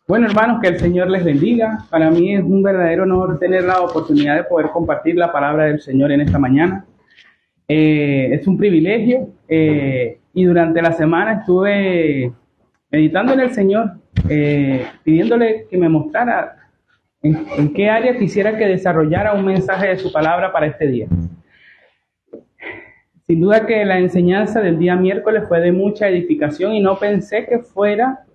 Bueno, hermanos, que el Señor les bendiga. Para mí es un verdadero honor tener la oportunidad de poder compartir la palabra del Señor en esta mañana. Es un privilegio y durante la semana estuve meditando en el Señor, pidiéndole que me mostrara en qué área quisiera que desarrollara un mensaje de su palabra para este día. Sin duda que la enseñanza del día miércoles fue de mucha edificación y no pensé que fuera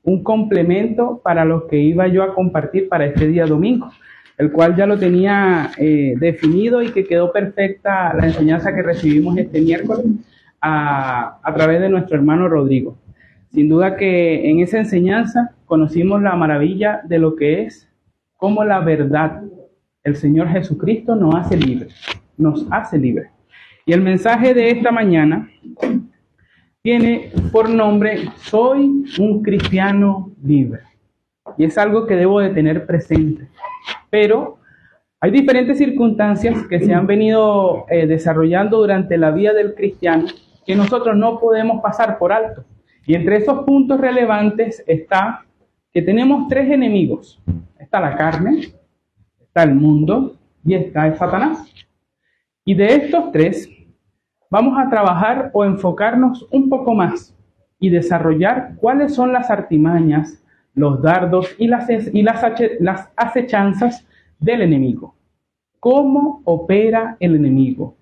un complemento para lo que iba yo a compartir para este día domingo, el cual ya lo tenía definido y que quedó perfecta la enseñanza que recibimos este miércoles a través de nuestro hermano Rodrigo. Sin duda que en esa enseñanza conocimos la maravilla de lo que es cómo la verdad, el Señor Jesucristo nos hace libres. Y el mensaje de esta mañana tiene por nombre: soy un cristiano libre. Y es algo que debo de tener presente. Pero hay diferentes circunstancias que se han venido desarrollando durante la vida del cristiano que nosotros no podemos pasar por alto. Y entre esos puntos relevantes está que tenemos tres enemigos. Está la carne, está el mundo y está el Satanás. Y de estos tres vamos a trabajar o enfocarnos un poco más y desarrollar cuáles son las artimañas, los dardos y las acechanzas del enemigo. ¿Cómo opera el enemigo?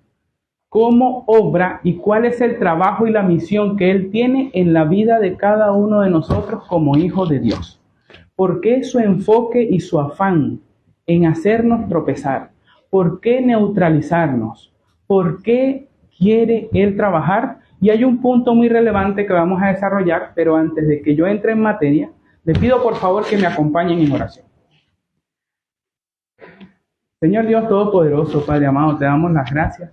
¿Cómo obra y cuál es el trabajo y la misión que él tiene en la vida de cada uno de nosotros como hijos de Dios? ¿Por qué su enfoque y su afán en hacernos tropezar? ¿Por qué neutralizarnos? ¿Por qué quiere él trabajar? Y hay un punto muy relevante que vamos a desarrollar, pero antes de que yo entre en materia, le pido por favor que me acompañen en oración. Señor Dios Todopoderoso, Padre amado, te damos las gracias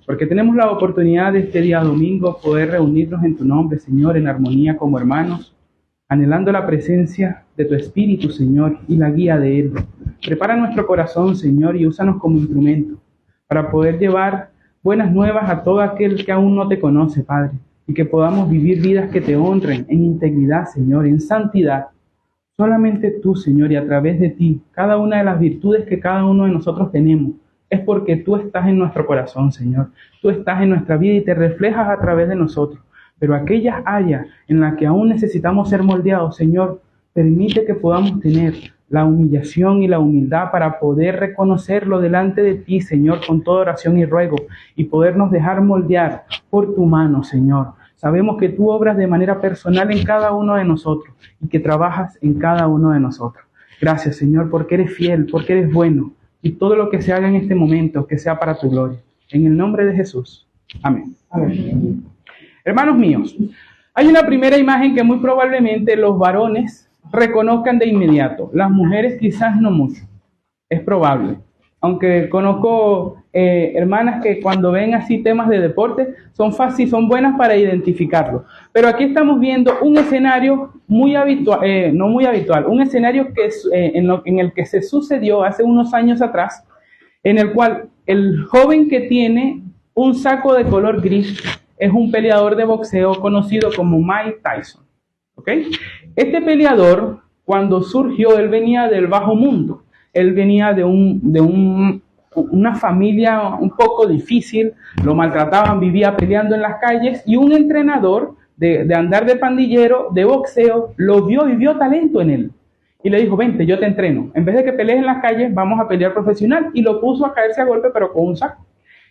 porque tenemos la oportunidad de este día domingo poder reunirnos en tu nombre, Señor, en armonía como hermanos, anhelando la presencia de tu Espíritu, Señor, y la guía de Él. Prepara nuestro corazón, Señor, y úsanos como instrumento para poder llevar buenas nuevas a todo aquel que aún no te conoce, Padre, y que podamos vivir vidas que te honren en integridad, Señor, en santidad. Solamente tú, Señor, y a través de ti, cada una de las virtudes que cada uno de nosotros tenemos, es porque tú estás en nuestro corazón, Señor. Tú estás en nuestra vida y te reflejas a través de nosotros. Pero aquellas áreas en las que aún necesitamos ser moldeados, Señor, permite que podamos tener la humillación y la humildad para poder reconocerlo delante de ti, Señor, con toda oración y ruego, y podernos dejar moldear por tu mano, Señor. Sabemos que tú obras de manera personal en cada uno de nosotros y que trabajas en cada uno de nosotros. Gracias, Señor, porque eres fiel, porque eres bueno. Y todo lo que se haga en este momento, que sea para tu gloria. En el nombre de Jesús. Amén. Amén. Hermanos míos, hay una primera imagen que muy probablemente los varones reconozcan de inmediato. Las mujeres quizás no mucho. Es probable. Aunque conozco hermanas que cuando ven así temas de deporte son fáciles, son buenas para identificarlo. Pero aquí estamos viendo un escenario muy habitual, no muy habitual, un escenario que en el que se sucedió hace unos años atrás, en el cual el joven que tiene un saco de color gris es un peleador de boxeo conocido como Mike Tyson. ¿Okay? Este peleador, cuando surgió, él venía del bajo mundo. Él venía de una familia un poco difícil, lo maltrataban, vivía peleando en las calles, y un entrenador de andar de pandillero, de boxeo, lo vio y vio talento en él. Y le dijo: vente, yo te entreno. En vez de que pelees en las calles, vamos a pelear profesional. Y lo puso a caerse a golpe, pero con un saco.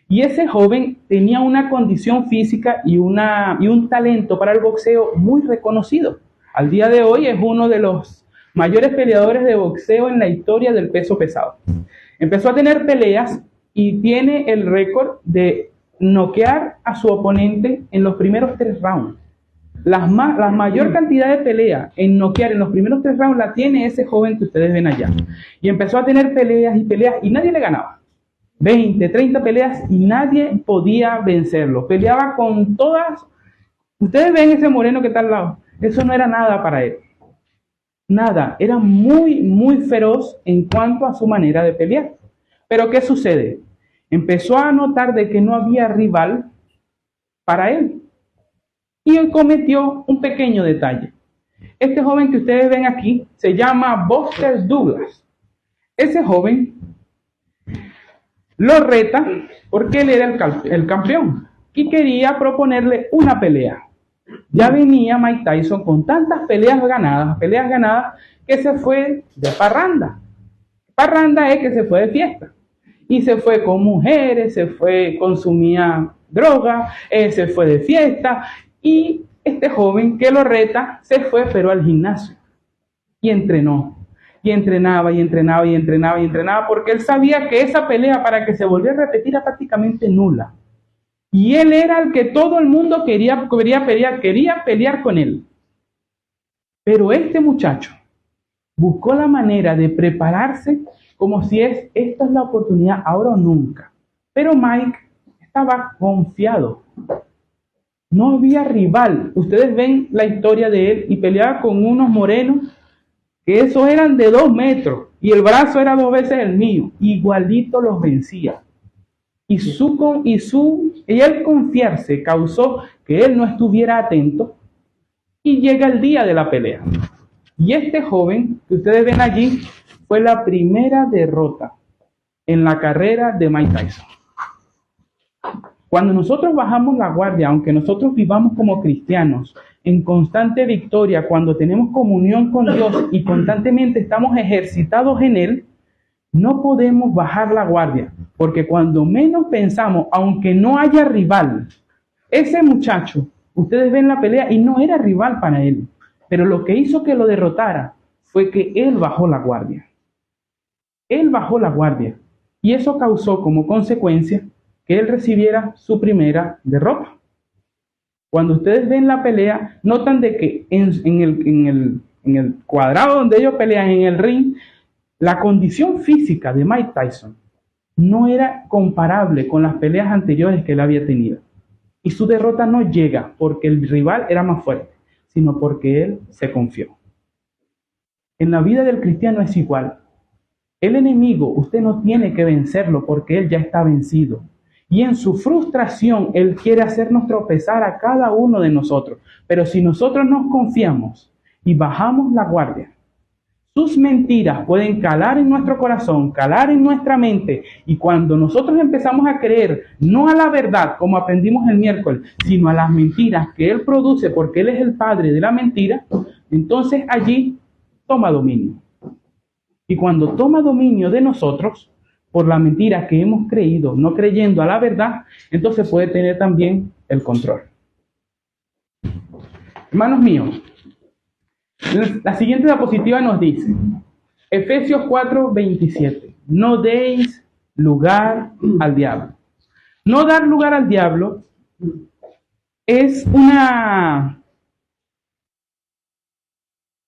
Y ese joven tenía una condición física y un talento para el boxeo muy reconocido. Al día de hoy es uno de los mayores peleadores de boxeo en la historia del peso pesado. Empezó a tener peleas y tiene el récord de noquear a su oponente en los primeros 3 rounds. La mayor cantidad de peleas en noquear en los primeros 3 rounds la tiene ese joven que ustedes ven allá. Y empezó a tener peleas y nadie le ganaba. 20, 30 peleas y nadie podía vencerlo. Peleaba con todas. Ustedes ven ese moreno que está al lado. Eso no era nada para él. Nada. Era muy, muy feroz en cuanto a su manera de pelear. Pero ¿qué sucede? Empezó a notar de que no había rival para él. Y él cometió un pequeño detalle. Este joven que ustedes ven aquí se llama Buster Douglas. Ese joven lo reta porque él era el campeón y quería proponerle una pelea. Ya venía Mike Tyson con tantas peleas ganadas, que se fue de parranda. Parranda es que se fue de fiesta. Y se fue con mujeres, consumía droga, se fue de fiesta. Y este joven que lo reta se fue, pero al gimnasio. Y entrenó. Y entrenaba, porque él sabía que esa pelea, para que se volviera a repetir, era prácticamente nula. Y él era el que todo el mundo quería pelear con él. Pero este muchacho buscó la manera de prepararse como si esta es la oportunidad, ahora o nunca. Pero Mike estaba confiado. No había rival. Ustedes ven la historia de él y peleaba con unos morenos que esos eran de 2 metros y el brazo era 2 veces el mío. Igualito los vencía. Y el confiarse causó que él no estuviera atento y llega el día de la pelea. Y este joven que ustedes ven allí fue la primera derrota en la carrera de Mike Tyson. Cuando nosotros bajamos la guardia, aunque nosotros vivamos como cristianos en constante victoria, cuando tenemos comunión con Dios y constantemente estamos ejercitados en Él, no podemos bajar la guardia, porque cuando menos pensamos, aunque no haya rival, ese muchacho, ustedes ven la pelea y no era rival para él, pero lo que hizo que lo derrotara fue que él bajó la guardia. Él bajó la guardia y eso causó como consecuencia que él recibiera su primera derrota. Cuando ustedes ven la pelea, notan de que en el cuadrado donde ellos pelean, en el ring, la condición física de Mike Tyson no era comparable con las peleas anteriores que él había tenido. Y su derrota no llega porque el rival era más fuerte, sino porque él se confió. En la vida del cristiano es igual. El enemigo, usted no tiene que vencerlo porque él ya está vencido. Y en su frustración, él quiere hacernos tropezar a cada uno de nosotros. Pero si nosotros nos confiamos y bajamos la guardia, sus mentiras pueden calar en nuestro corazón, calar en nuestra mente. Y cuando nosotros empezamos a creer, no a la verdad, como aprendimos el miércoles, sino a las mentiras que él produce, porque él es el padre de la mentira, entonces allí toma dominio. Y cuando toma dominio de nosotros, por la mentira que hemos creído, no creyendo a la verdad, entonces puede tener también el control. Hermanos míos, la siguiente diapositiva nos dice, Efesios 4:27, no deis lugar al diablo. No dar lugar al diablo es una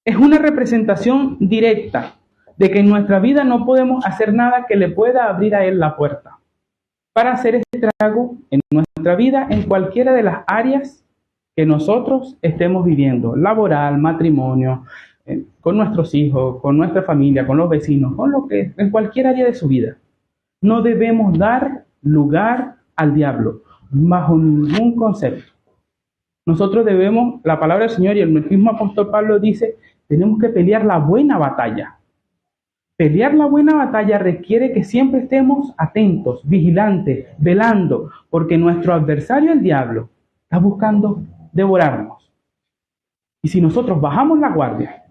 representación directa de que en nuestra vida no podemos hacer nada que le pueda abrir a él la puerta para hacer estrago en nuestra vida en cualquiera de las áreas que nosotros estemos viviendo, laboral, matrimonio, con nuestros hijos, con nuestra familia, con los vecinos, en cualquier área de su vida. No debemos dar lugar al diablo bajo ningún concepto. Nosotros debemos, la palabra del Señor y el mismo apóstol Pablo dice, tenemos que pelear la buena batalla. Pelear la buena batalla requiere que siempre estemos atentos, vigilantes, velando, porque nuestro adversario, el diablo, está buscando devorarnos. Y si nosotros bajamos la guardia,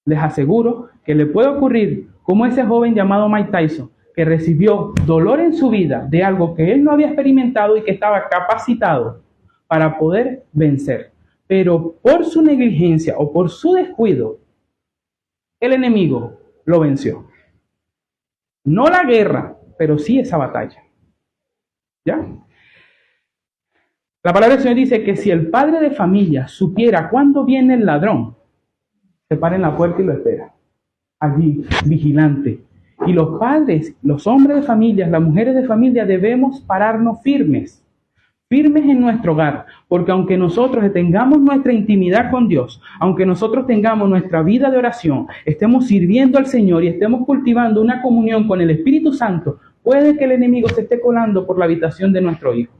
les aseguro que le puede ocurrir como ese joven llamado Mike Tyson, que recibió dolor en su vida de algo que él no había experimentado y que estaba capacitado para poder vencer. Pero por su negligencia o por su descuido, el enemigo lo venció. No la guerra, pero sí esa batalla. ¿Ya? La palabra del Señor dice que si el padre de familia supiera cuándo viene el ladrón, se para en la puerta y lo espera. Allí, vigilante. Y los padres, los hombres de familia, las mujeres de familia, debemos pararnos firmes en nuestro hogar, porque aunque nosotros tengamos nuestra intimidad con Dios, aunque nosotros tengamos nuestra vida de oración, estemos sirviendo al Señor y estemos cultivando una comunión con el Espíritu Santo, puede que el enemigo se esté colando por la habitación de nuestro hijo.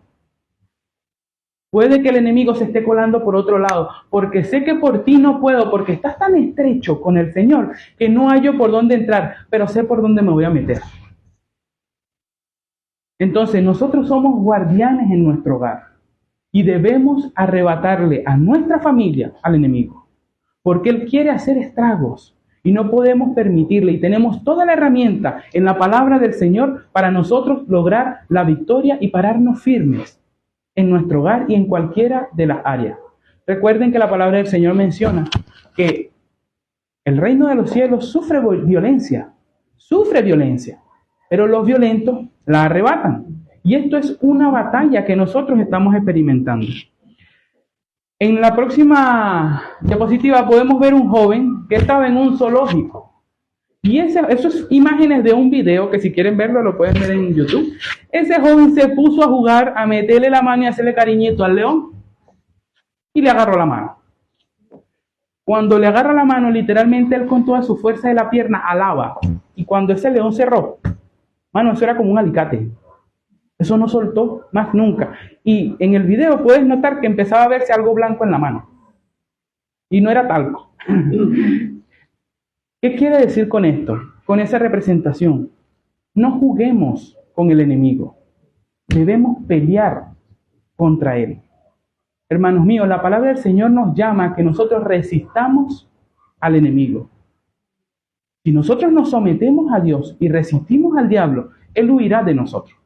Puede que el enemigo se esté colando por otro lado, porque sé que por ti no puedo, porque estás tan estrecho con el Señor que no hallo por dónde entrar, pero sé por dónde me voy a meter. Entonces nosotros somos guardianes en nuestro hogar y debemos arrebatarle a nuestra familia al enemigo, porque él quiere hacer estragos y no podemos permitirle, y tenemos toda la herramienta en la palabra del Señor para nosotros lograr la victoria y pararnos firmes en nuestro hogar y en cualquiera de las áreas. Recuerden que la palabra del Señor menciona que el reino de los cielos sufre violencia, pero los violentos la arrebatan. Y esto es una batalla que nosotros estamos experimentando. En la próxima diapositiva podemos ver un joven que estaba en un zoológico. Y esas imágenes de un video, que si quieren verlo lo pueden ver en YouTube. Ese joven se puso a jugar, a meterle la mano y hacerle cariñito al león. Y le agarró la mano. Cuando le agarra la mano, literalmente él con toda su fuerza de la pierna alaba. Y cuando ese león cerró, mano, eso era como un alicate. Eso no soltó más nunca. Y en el video puedes notar que empezaba a verse algo blanco en la mano. Y no era talco. ¿Qué quiere decir con esto? Con esa representación. No juguemos con el enemigo. Debemos pelear contra él. Hermanos míos, la palabra del Señor nos llama a que nosotros resistamos al enemigo. Si nosotros nos sometemos a Dios y resistimos al diablo, él huirá de nosotros.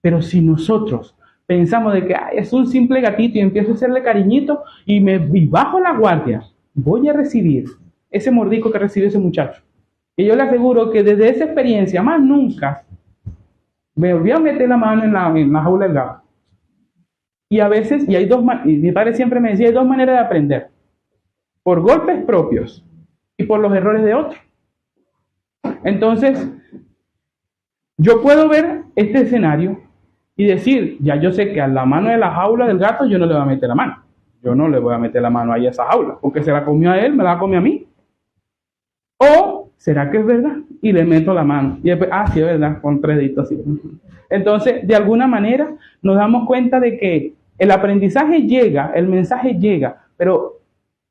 Pero si nosotros pensamos de que es un simple gatito y empiezo a hacerle cariñito y bajo la guardia, voy a recibir ese mordico que recibió ese muchacho. Y yo le aseguro que desde esa experiencia, más nunca, me volví a meter la mano en la jaula del gato. Y a veces, y mi padre siempre me decía, hay dos maneras de aprender. Por golpes propios y por los errores de otros. Entonces, yo puedo ver este escenario y decir, ya yo sé que a la mano de la jaula del gato yo no le voy a meter la mano. Yo no le voy a meter la mano ahí a esa jaula, porque se la comió a él, me la comió a mí. ¿O será que es verdad? Y le meto la mano. Y después, sí, es verdad, con 3 deditos así. Entonces, de alguna manera, nos damos cuenta de que el aprendizaje llega, el mensaje llega, pero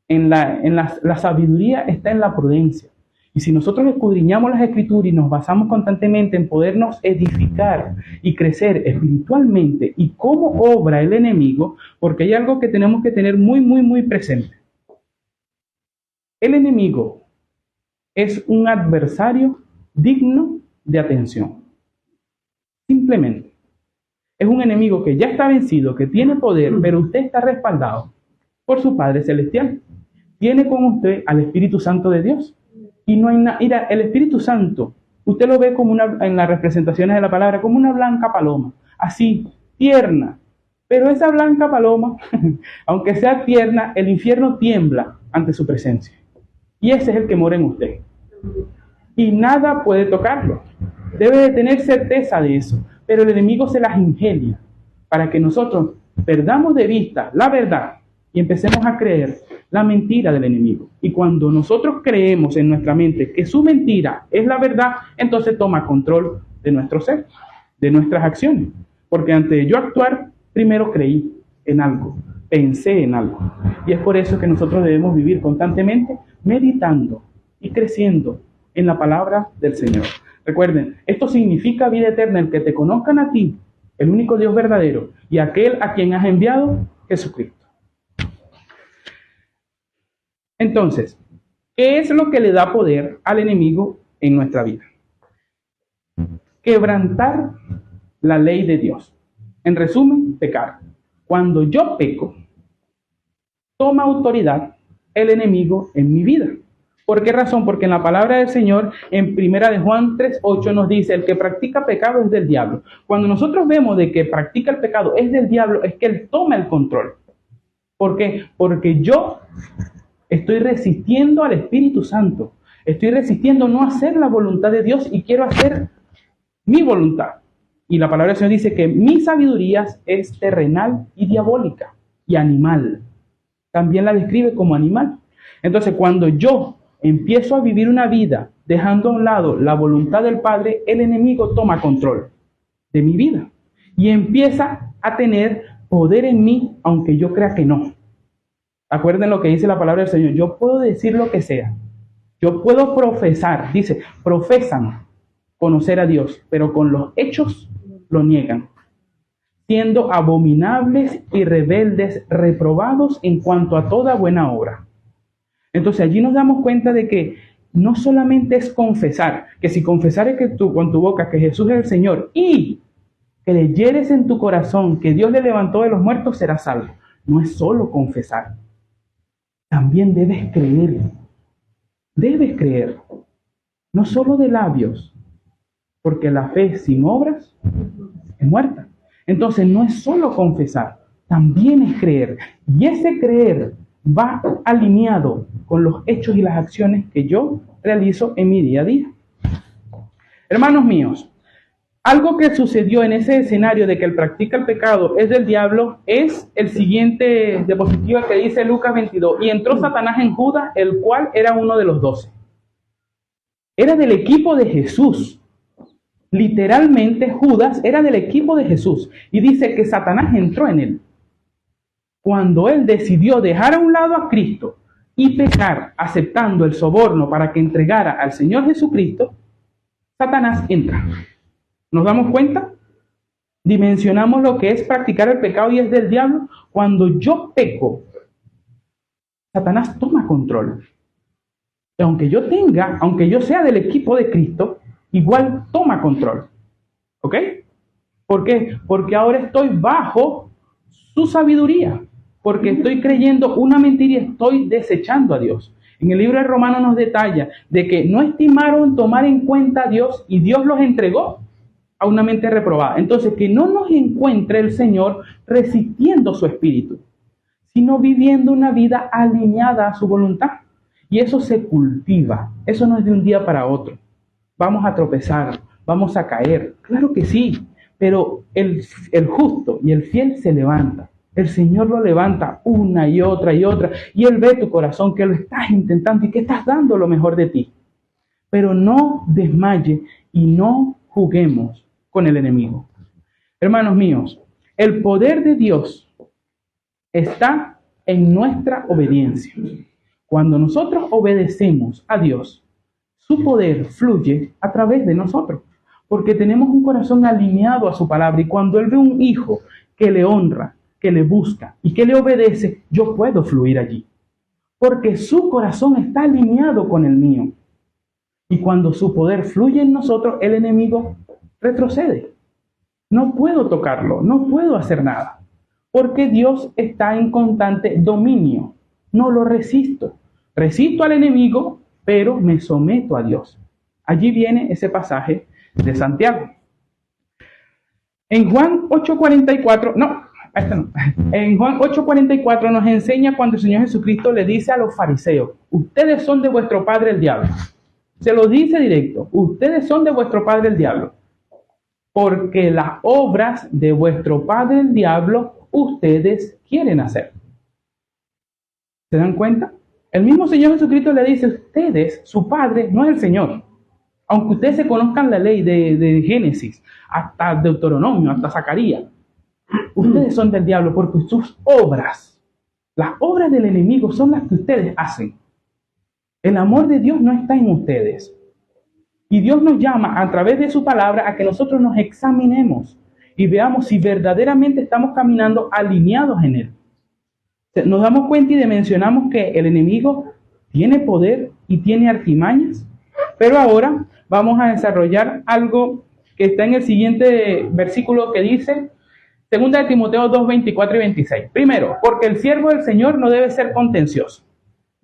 la sabiduría está en la prudencia. Y si nosotros escudriñamos las Escrituras y nos basamos constantemente en podernos edificar y crecer espiritualmente y cómo obra el enemigo, porque hay algo que tenemos que tener muy, muy, muy presente. El enemigo es un adversario digno de atención. Simplemente. Es un enemigo que ya está vencido, que tiene poder, pero usted está respaldado por su Padre Celestial. Tiene con usted al Espíritu Santo de Dios. Y no hay nada. Mira, el Espíritu Santo, usted lo ve como en las representaciones de la palabra, como una blanca paloma, así, tierna. Pero esa blanca paloma, aunque sea tierna, el infierno tiembla ante su presencia. Y ese es el que mora en usted. Y nada puede tocarlo. Debe de tener certeza de eso. Pero el enemigo se las ingenia para que nosotros perdamos de vista la verdad y empecemos a creer la mentira del enemigo. Y cuando nosotros creemos en nuestra mente que su mentira es la verdad, entonces toma control de nuestro ser, de nuestras acciones. Porque antes de yo actuar, primero creí en algo, pensé en algo. Y es por eso que nosotros debemos vivir constantemente meditando y creciendo en la palabra del Señor. Recuerden, esto significa vida eterna, el que te conozcan a ti, el único Dios verdadero, y aquel a quien has enviado, Jesucristo. Entonces, ¿qué es lo que le da poder al enemigo en nuestra vida? Quebrantar la ley de Dios. En resumen, pecar. Cuando yo peco, toma autoridad el enemigo en mi vida. ¿Por qué razón? Porque en la palabra del Señor, en 1 de Juan 3:8 nos dice, el que practica pecado es del diablo. Cuando nosotros vemos de que practica el pecado es del diablo, es que él toma el control. ¿Por qué? Porque yo estoy resistiendo al Espíritu Santo. Estoy resistiendo no hacer la voluntad de Dios y quiero hacer mi voluntad. Y la palabra del Señor dice que mi sabiduría es terrenal y diabólica y animal. También la describe como animal. Entonces, cuando yo empiezo a vivir una vida dejando a un lado la voluntad del Padre, el enemigo toma control de mi vida y empieza a tener poder en mí, aunque yo crea que no. Acuerden lo que dice la palabra del Señor. Yo puedo decir lo que sea. Yo puedo profesar. Dice, profesan conocer a Dios, pero con los hechos lo niegan, siendo abominables y rebeldes, reprobados en cuanto a toda buena obra. Entonces allí nos damos cuenta de que no solamente es confesar, que si confesares que tú, con tu boca que Jesús es el Señor y creyeres en tu corazón que Dios le levantó de los muertos, serás salvo. No es solo confesar, también debes creer. Debes creer, no solo de labios, porque la fe sin obras es muerta. Entonces no es solo confesar, también es creer. Y ese creer va alineado con los hechos y las acciones que yo realizo en mi día a día. Hermanos míos, algo que sucedió en ese escenario de que el practica el pecado es del diablo es el siguiente diapositiva que dice Lucas 22. Y entró Satanás en Judas, el cual era uno de los 12. Era del equipo de Jesús. Literalmente Judas era del equipo de Jesús. Y dice que Satanás entró en él. Cuando él decidió dejar a un lado a Cristo y pecar aceptando el soborno para que entregara al Señor Jesucristo, Satanás entra. ¿Nos damos cuenta? Dimensionamos lo que es practicar el pecado y es del diablo. Cuando yo peco, Satanás toma control. Y aunque yo sea del equipo de Cristo, igual toma control. ¿Ok? ¿Por qué? Porque ahora estoy bajo su sabiduría. Porque estoy creyendo una mentira y estoy desechando a Dios. En el libro de Romanos nos detalla de que no estimaron tomar en cuenta a Dios y Dios los entregó a una mente reprobada. Entonces, que no nos encuentre el Señor resistiendo su espíritu, sino viviendo una vida alineada a su voluntad. Y eso se cultiva. Eso no es de un día para otro. Vamos a tropezar, vamos a caer. Claro que sí, pero el justo y el fiel se levanta. El Señor lo levanta una y otra y otra. Y Él ve tu corazón que lo estás intentando y que estás dando lo mejor de ti. Pero no desmaye y no juguemos con el enemigo. Hermanos míos, el poder de Dios está en nuestra obediencia. Cuando nosotros obedecemos a Dios, su poder fluye a través de nosotros, porque tenemos un corazón alineado a su palabra. Y cuando Él ve un hijo que le honra, que le busca y que le obedece, yo puedo fluir allí, porque su corazón está alineado con el mío. Y cuando su poder fluye en nosotros, el enemigo retrocede. No puedo tocarlo, no puedo hacer nada, porque Dios está en constante dominio. No lo resisto. Resisto al enemigo, pero me someto a Dios. Allí viene ese pasaje de Santiago. En Juan 8:44, en Juan 8:44 nos enseña cuando el Señor Jesucristo le dice a los fariseos, ustedes son de vuestro padre el diablo. Se lo dice directo, ustedes son de vuestro padre el diablo, porque las obras de vuestro padre el diablo ustedes quieren hacer. ¿Se dan cuenta? El mismo Señor Jesucristo le dice, ustedes, su padre no es el Señor. Aunque ustedes se conozcan la ley de Génesis, hasta Deuteronomio, hasta Zacarías, ustedes son del diablo porque sus obras, las obras del enemigo son las que ustedes hacen. El amor de Dios no está en ustedes. Y Dios nos llama a través de su palabra a que nosotros nos examinemos y veamos si verdaderamente estamos caminando alineados en Él. Nos damos cuenta y dimensionamos que el enemigo tiene poder y tiene artimañas, pero ahora vamos a desarrollar algo que está en el siguiente versículo que dice, 2 de Timoteo 2, 24 y 26. Primero, porque el siervo del Señor no debe ser contencioso.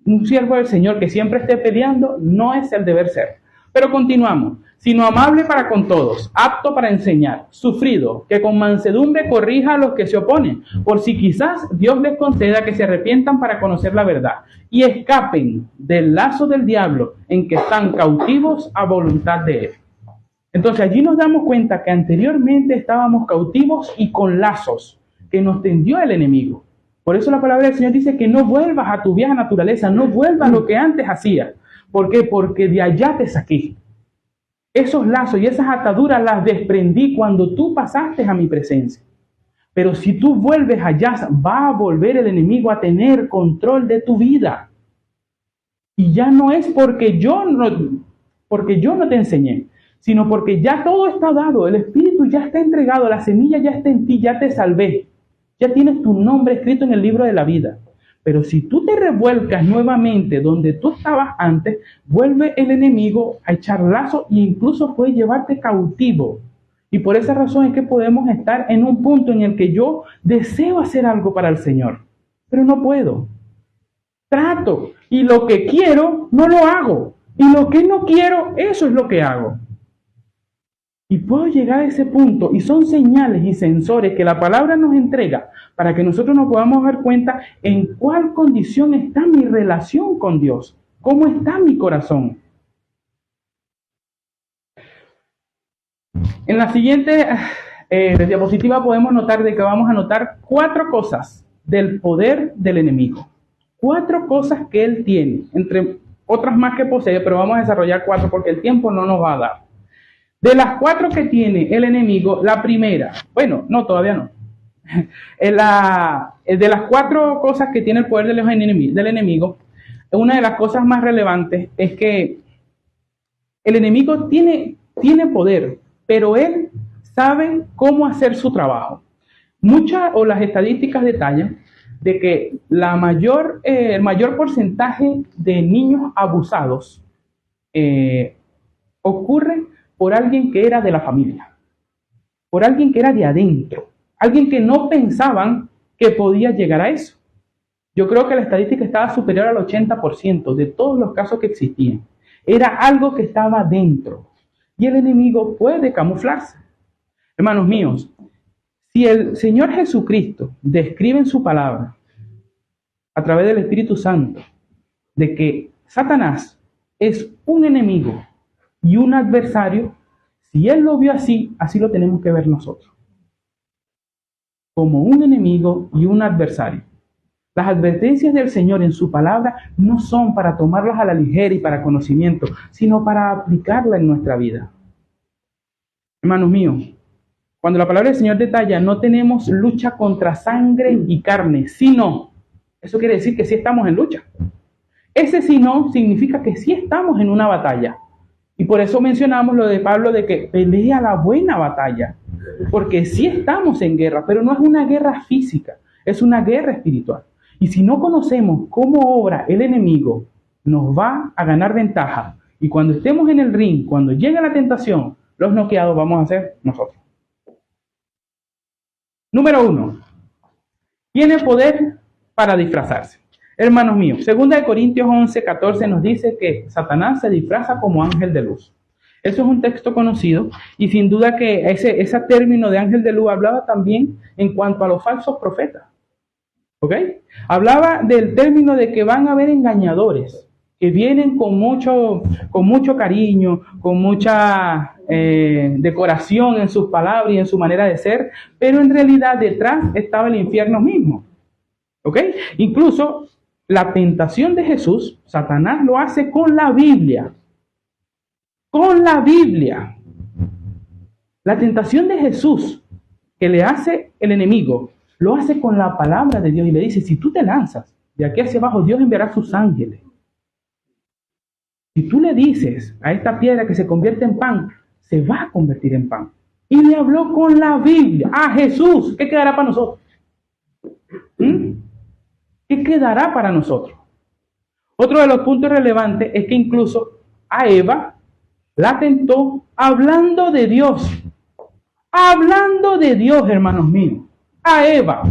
Un siervo del Señor que siempre esté peleando no es el deber ser. Pero continuamos, sino amable para con todos, apto para enseñar, sufrido, que con mansedumbre corrija a los que se oponen, por si quizás Dios les conceda que se arrepientan para conocer la verdad y escapen del lazo del diablo en que están cautivos a voluntad de Él. Entonces allí nos damos cuenta que anteriormente estábamos cautivos y con lazos que nos tendió el enemigo. Por eso la palabra del Señor dice que no vuelvas a tu vieja naturaleza, no vuelvas a lo que antes hacías. ¿Por qué? Porque de allá te saqué. Esos lazos y esas ataduras las desprendí cuando tú pasaste a mi presencia. Pero si tú vuelves allá, va a volver el enemigo a tener control de tu vida. Y ya no es porque yo no te enseñé, sino porque ya todo está dado, el Espíritu ya está entregado, la semilla ya está en ti, ya te salvé, ya tienes tu nombre escrito en el libro de la vida. Pero si tú te revuelcas nuevamente donde tú estabas antes, vuelve el enemigo a echar lazo e incluso puede llevarte cautivo. Y por esa razón es que podemos estar en un punto en el que yo deseo hacer algo para el Señor, pero no puedo. Trato y lo que quiero no lo hago. Y lo que no quiero, eso es lo que hago. Y puedo llegar a ese punto y son señales y sensores que la palabra nos entrega para que nosotros nos podamos dar cuenta en cuál condición está mi relación con Dios, cómo está mi corazón. En la siguiente diapositiva podemos notar de que vamos a notar 4 cosas del poder del enemigo. 4 cosas que él tiene, entre otras más que posee, pero vamos a desarrollar 4 porque el tiempo no nos va a dar. De las 4 que tiene el enemigo, la primera, bueno, no, todavía no. De las 4 cosas que tiene el poder del enemigo, una de las cosas más relevantes es que el enemigo tiene poder, pero él sabe cómo hacer su trabajo. Las estadísticas detallan de que el mayor porcentaje de niños abusados ocurre por alguien que era de la familia, por alguien que era de adentro, alguien que no pensaban que podía llegar a eso. Yo creo que la estadística estaba superior al 80% de todos los casos que existían. Era algo que estaba dentro y el enemigo puede camuflarse. Hermanos míos, si el Señor Jesucristo describe en su palabra, a través del Espíritu Santo, de que Satanás es un enemigo y un adversario, si Él lo vio así, así lo tenemos que ver nosotros. Como un enemigo y un adversario. Las advertencias del Señor en su palabra no son para tomarlas a la ligera y para conocimiento, sino para aplicarla en nuestra vida. Hermanos míos, cuando la palabra del Señor detalla, no tenemos lucha contra sangre y carne, sino, eso quiere decir que sí estamos en lucha. Ese sino significa que sí estamos en una batalla. Y por eso mencionamos lo de Pablo de que pelea la buena batalla. Porque sí estamos en guerra, pero no es una guerra física, es una guerra espiritual. Y si no conocemos cómo obra el enemigo, nos va a ganar ventaja. Y cuando estemos en el ring, cuando llegue la tentación, los noqueados vamos a ser nosotros. Número 1. Tiene poder para disfrazarse. Hermanos míos, 2 Corintios 11:14 nos dice que Satanás se disfraza como ángel de luz. Eso es un texto conocido y sin duda que ese término de ángel de luz hablaba también en cuanto a los falsos profetas. ¿Ok? Hablaba del término de que van a haber engañadores que vienen con mucho cariño, con mucha decoración en sus palabras y en su manera de ser, pero en realidad detrás estaba el infierno mismo. ¿Ok? Incluso la tentación de Jesús, Satanás lo hace con la Biblia. Con la Biblia. La tentación de Jesús que le hace el enemigo, lo hace con la palabra de Dios y le dice, si tú te lanzas de aquí hacia abajo, Dios enviará sus ángeles. Si tú le dices a esta piedra que se convierte en pan, se va a convertir en pan. Y le habló con la Biblia. A Jesús, ¿qué quedará para nosotros? ¿Qué quedará para nosotros? Otro de los puntos relevantes es que incluso a Eva la tentó hablando de Dios. Hablando de Dios, hermanos míos. A Eva.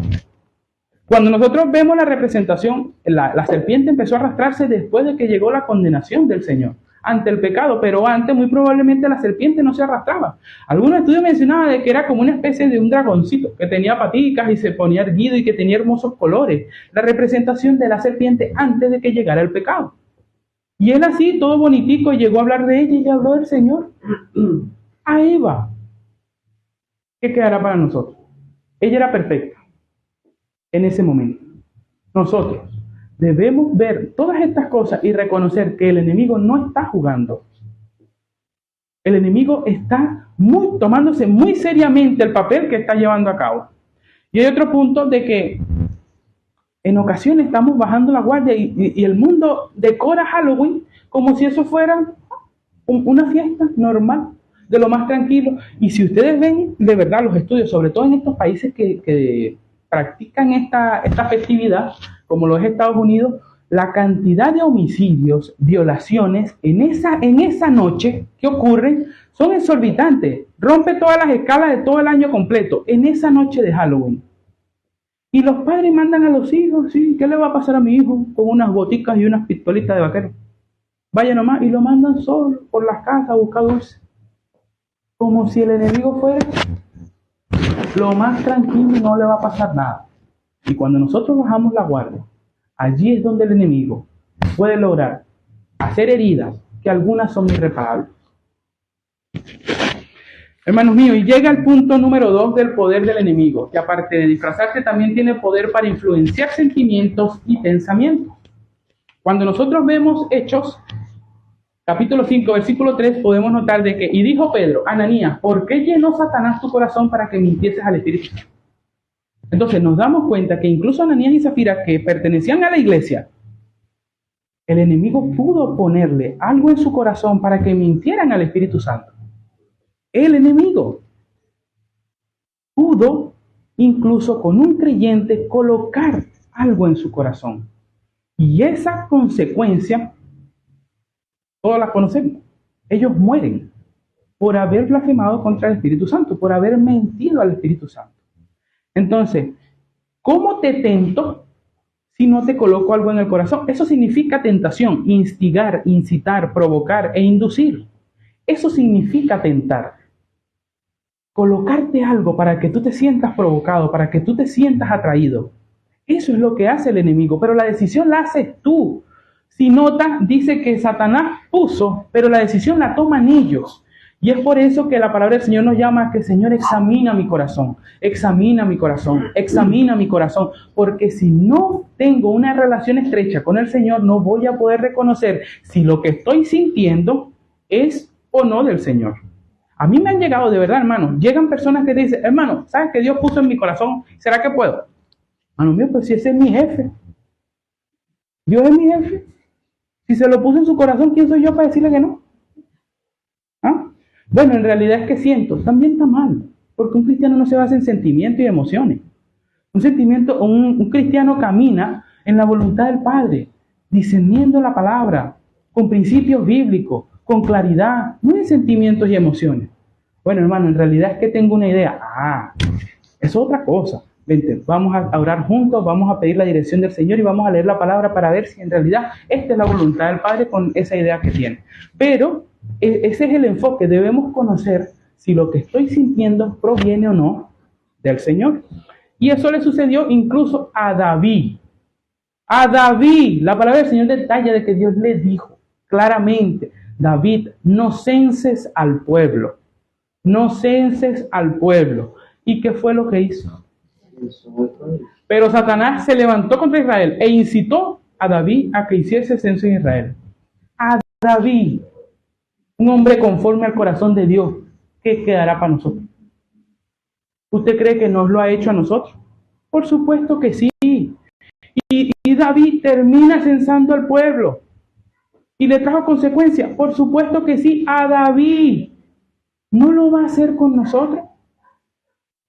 Cuando nosotros vemos la representación, la serpiente empezó a arrastrarse después de que llegó la condenación del Señor ante el pecado, pero antes muy probablemente la serpiente no se arrastraba. Algunos estudios mencionaban de que era como una especie de un dragoncito que tenía paticas y se ponía erguido y que tenía hermosos colores. La representación de la serpiente antes de que llegara el pecado. Y él así, todo bonitico, llegó a hablar de ella y habló del Señor a Eva. ¿Qué quedará para nosotros? Ella era perfecta en ese momento. Nosotros debemos ver todas estas cosas y reconocer que el enemigo no está jugando. El enemigo está tomándose muy seriamente el papel que está llevando a cabo. Y hay otro punto de que en ocasiones estamos bajando la guardia y el mundo decora Halloween como si eso fuera una fiesta normal, de lo más tranquilo. Y si ustedes ven de verdad los estudios, sobre todo en estos países que practican esta festividad, como lo es Estados Unidos, la cantidad de homicidios, violaciones en esa noche que ocurren son exorbitantes. Rompe todas las escalas de todo el año completo, en esa noche de Halloween. Y los padres mandan a los hijos, sí, ¿qué le va a pasar a mi hijo con unas boticas y unas pistolitas de vaquero? Vaya nomás, y lo mandan solo por las casas a buscar dulce. Como si el enemigo fuera lo más tranquilo y no le va a pasar nada. Y cuando nosotros bajamos la guardia, allí es donde el enemigo puede lograr hacer heridas que algunas son irreparables. Hermanos míos, y llega el punto número 2 del poder del enemigo, que aparte de disfrazarse también tiene poder para influenciar sentimientos y pensamientos. Cuando nosotros vemos Hechos, capítulo 5, versículo 3, podemos notar de que, y dijo Pedro, Ananías, ¿por qué llenó Satanás tu corazón para que mintieses al Espíritu Santo? Entonces nos damos cuenta que incluso Ananías y Zafira, que pertenecían a la iglesia, el enemigo pudo ponerle algo en su corazón para que mintieran al Espíritu Santo. El enemigo pudo incluso con un creyente colocar algo en su corazón. Y esa consecuencia, todos la conocemos. Ellos mueren por haber blasfemado contra el Espíritu Santo, por haber mentido al Espíritu Santo. Entonces, ¿cómo te tento si no te coloco algo en el corazón? Eso significa tentación, instigar, incitar, provocar e inducir. Eso significa tentar. Colocarte algo para que tú te sientas provocado, para que tú te sientas atraído. Eso es lo que hace el enemigo, pero la decisión la haces tú. Si notas, dice que Satanás puso, pero la decisión la toman ellos. Y es por eso que la palabra del Señor nos llama a que, Señor, examina mi corazón, examina mi corazón, examina mi corazón. Porque si no tengo una relación estrecha con el Señor, no voy a poder reconocer si lo que estoy sintiendo es o no del Señor. A mí me han llegado de verdad, hermano. Llegan personas que te dicen, hermano, ¿sabes que Dios puso en mi corazón? ¿Será que puedo? Hermano mío, pues si ese es mi jefe. Dios es mi jefe. Si se lo puso en su corazón, ¿quién soy yo para decirle que no? ¿Ah? Bueno, en realidad es que siento. También está mal. Porque un cristiano no se basa en sentimientos y emociones. Un cristiano camina en la voluntad del Padre, discerniendo la palabra, con principios bíblicos, con claridad, no en sentimientos y emociones. Bueno, hermano, en realidad es que tengo una idea. Es otra cosa. Vente, vamos a orar juntos, vamos a pedir la dirección del Señor y vamos a leer la palabra para ver si en realidad esta es la voluntad del Padre con esa idea que tiene. Pero ese es el enfoque. Debemos conocer si lo que estoy sintiendo proviene o no del Señor. Y eso le sucedió incluso a David. A David, la palabra del Señor detalla de que Dios le dijo claramente, David, no censes al pueblo. No censes al pueblo. ¿Y qué fue lo que hizo? Pero Satanás se levantó contra Israel e incitó a David a que hiciese censo en Israel. A David, un hombre conforme al corazón de Dios, ¿qué quedará para nosotros? ¿Usted cree que nos lo ha hecho a nosotros? Por supuesto que sí. Y David termina censando al pueblo. ¿Y le trajo consecuencias? Por supuesto que sí, a David. ¿No lo va a hacer con nosotros?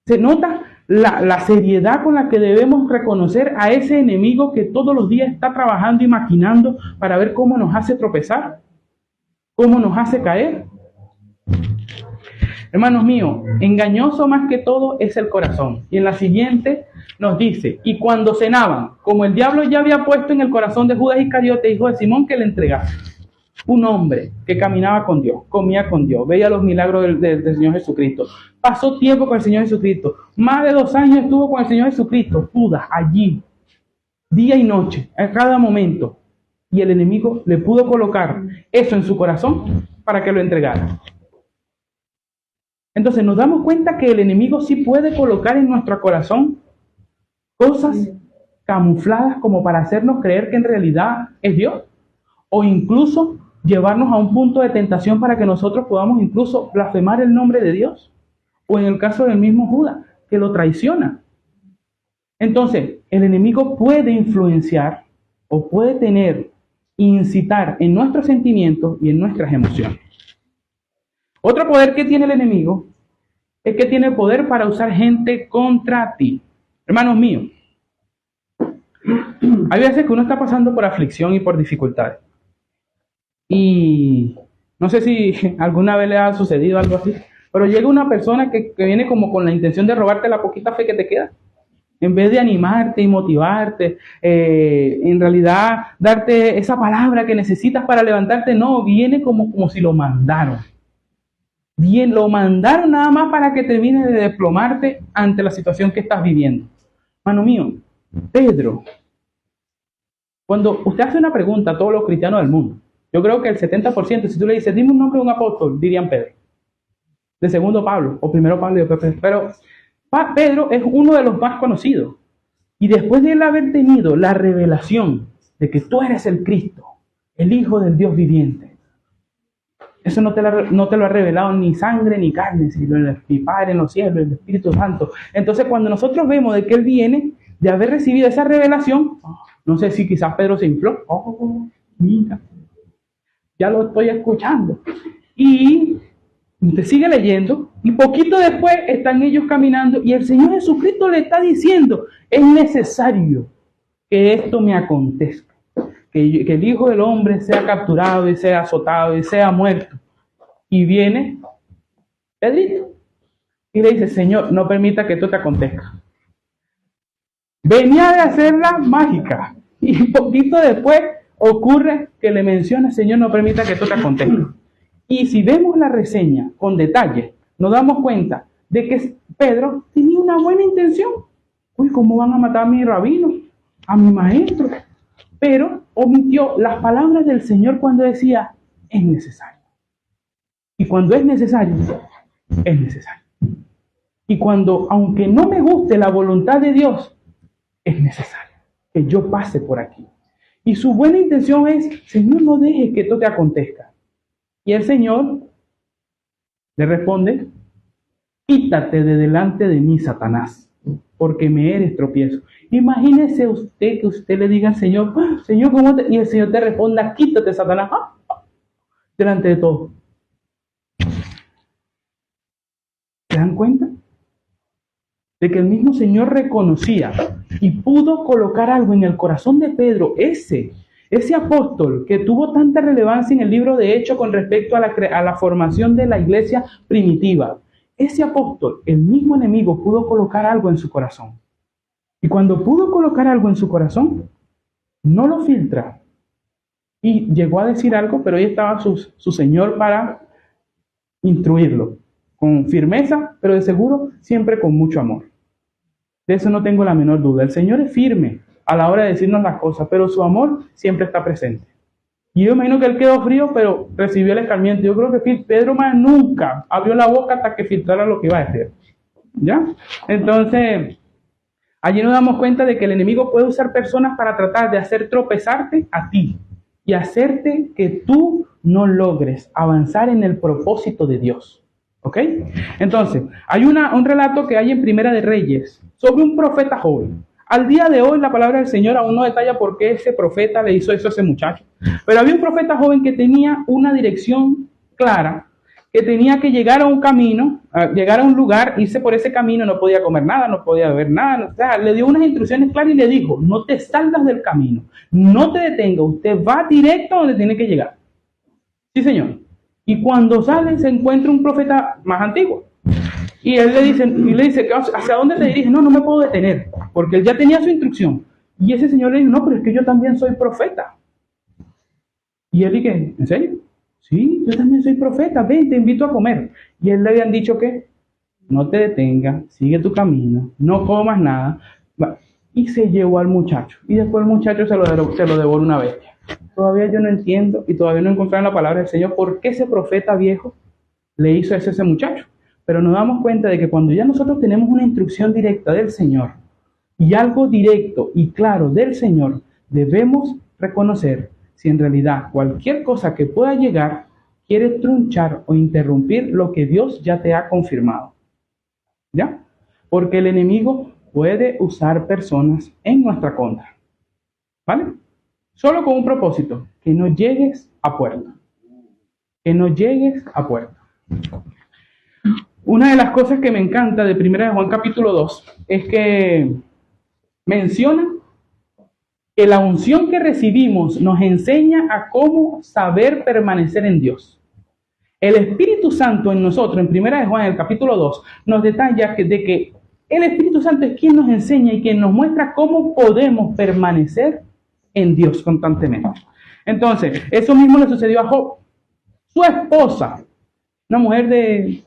¿Se nota la seriedad con la que debemos reconocer a ese enemigo que todos los días está trabajando y maquinando para ver cómo nos hace tropezar? ¿Cómo nos hace caer? Hermanos míos, engañoso más que todo es el corazón. Y en la siguiente nos dice, y cuando cenaban, como el diablo ya había puesto en el corazón de Judas Iscariote, hijo de Simón, que le entregase. Un hombre que caminaba con Dios, comía con Dios, veía los milagros del Señor Jesucristo. Pasó tiempo con el Señor Jesucristo. Más de 2 años estuvo con el Señor Jesucristo. Judas, allí, día y noche, a cada momento. Y el enemigo le pudo colocar eso en su corazón para que lo entregara. Entonces nos damos cuenta que el enemigo sí puede colocar en nuestro corazón cosas camufladas como para hacernos creer que en realidad es Dios. O incluso llevarnos a un punto de tentación para que nosotros podamos incluso blasfemar el nombre de Dios. O en el caso del mismo Judas, que lo traiciona. Entonces, el enemigo puede influenciar o puede tener, incitar en nuestros sentimientos y en nuestras emociones. Otro poder que tiene el enemigo es que tiene poder para usar gente contra ti. Hermanos míos, hay veces que uno está pasando por aflicción y por dificultades. Y no sé si alguna vez le ha sucedido algo así, pero llega una persona que viene como con la intención de robarte la poquita fe que te queda. En vez de animarte y motivarte, en realidad darte esa palabra que necesitas para levantarte, no, viene como si lo mandaron. Bien, lo mandaron nada más para que termines de desplomarte ante la situación que estás viviendo. Mano mío, Pedro, cuando usted hace una pregunta a todos los cristianos del mundo, yo creo que el 70%, si tú le dices, dime un nombre de un apóstol, dirían Pedro. De segundo Pablo, o primero Pablo y después Pedro. Pero Pedro es uno de los más conocidos. Y después de él haber tenido la revelación de que tú eres el Cristo, el Hijo del Dios viviente, eso no te lo ha revelado ni sangre ni carne, sino mi Padre en los cielos, el Espíritu Santo. Entonces, cuando nosotros vemos de que él viene, de haber recibido esa revelación, no sé si quizás Pedro se infló. Oh, mira, ya lo estoy escuchando. Y usted sigue leyendo, y poquito después están ellos caminando, y el Señor Jesucristo le está diciendo, es necesario que esto me acontezca. Que el Hijo del Hombre sea capturado y sea azotado y sea muerto. Y viene Pedrito y le dice, Señor, no permita que esto te acontezca. Venía de hacerla mágica. Y poquito después ocurre que le menciona, Señor, no permita que esto te acontezca. Y si vemos la reseña con detalle, nos damos cuenta de que Pedro tenía una buena intención. Uy, ¿cómo van a matar a mi rabino, a mi maestro? Pero omitió las palabras del Señor cuando decía, es necesario. Y cuando es necesario, es necesario. Y cuando, aunque no me guste la voluntad de Dios, es necesario que yo pase por aquí. Y su buena intención es, Señor, no dejes que esto te acontezca. Y el Señor le responde, quítate de delante de mí, Satanás, porque me eres tropiezo. Imagínese usted que usted le diga al Señor, Señor, ¿cómo te? Y el Señor te responda, quítate, Satanás, delante de todo. ¿Se dan cuenta? De que el mismo Señor reconocía y pudo colocar algo en el corazón de Pedro, ese apóstol que tuvo tanta relevancia en el libro de Hechos con respecto a la formación de la iglesia primitiva. Ese apóstol, el mismo enemigo, pudo colocar algo en su corazón. Y cuando pudo colocar algo en su corazón, no lo filtra. Y llegó a decir algo, pero ahí estaba su Señor para instruirlo. Con firmeza, pero de seguro siempre con mucho amor. De eso no tengo la menor duda. El Señor es firme a la hora de decirnos las cosas, pero su amor siempre está presente. Y yo imagino que él quedó frío, pero recibió el escarmiento. Yo creo que Pedro más nunca abrió la boca hasta que filtrara lo que iba a decir. ¿Ya? Entonces, allí nos damos cuenta de que el enemigo puede usar personas para tratar de hacer tropezarte a ti y hacerte que tú no logres avanzar en el propósito de Dios. ¿Ok? Entonces, hay un relato que hay en Primera de Reyes sobre un profeta joven. Al día de hoy la palabra del Señor aún no detalla por qué ese profeta le hizo eso a ese muchacho. Pero había un profeta joven que tenía una dirección clara, que tenía que llegar a un camino, llegar a un lugar, irse por ese camino, no podía comer nada, no podía beber nada. O sea, le dio unas instrucciones claras y le dijo, no te salgas del camino, no te detenga, usted va directo a donde tiene que llegar. Sí, señor. Y cuando sale se encuentra un profeta más antiguo. Y él le dice, ¿hacia dónde te diriges? No me puedo detener, porque él ya tenía su instrucción. Y ese señor le dice, no, pero es que yo también soy profeta. Y él dice, ¿en serio? Sí, yo también soy profeta, ven, te invito a comer. Y él le habían dicho que no te detengas, sigue tu camino, no comas nada. Y se llevó al muchacho. Y después el muchacho se lo devoró una bestia. Todavía yo no entiendo y todavía no he encontrado en la palabra del Señor por qué ese profeta viejo le hizo eso a ese muchacho. Pero nos damos cuenta de que cuando ya nosotros tenemos una instrucción directa del Señor y algo directo y claro del Señor, debemos reconocer si en realidad cualquier cosa que pueda llegar quiere trunchar o interrumpir lo que Dios ya te ha confirmado. ¿Ya? Porque el enemigo puede usar personas en nuestra contra. ¿Vale? Solo con un propósito, que no llegues a puerto. Que no llegues a puerto. Una de las cosas que me encanta de 1 de Juan capítulo 2 es que menciona que la unción que recibimos nos enseña a cómo saber permanecer en Dios. El Espíritu Santo en nosotros, en 1 de Juan, el capítulo 2, nos detalla de que el Espíritu Santo es quien nos enseña y quien nos muestra cómo podemos permanecer en Dios constantemente. Entonces, eso mismo le sucedió a Job. Su esposa, una mujer que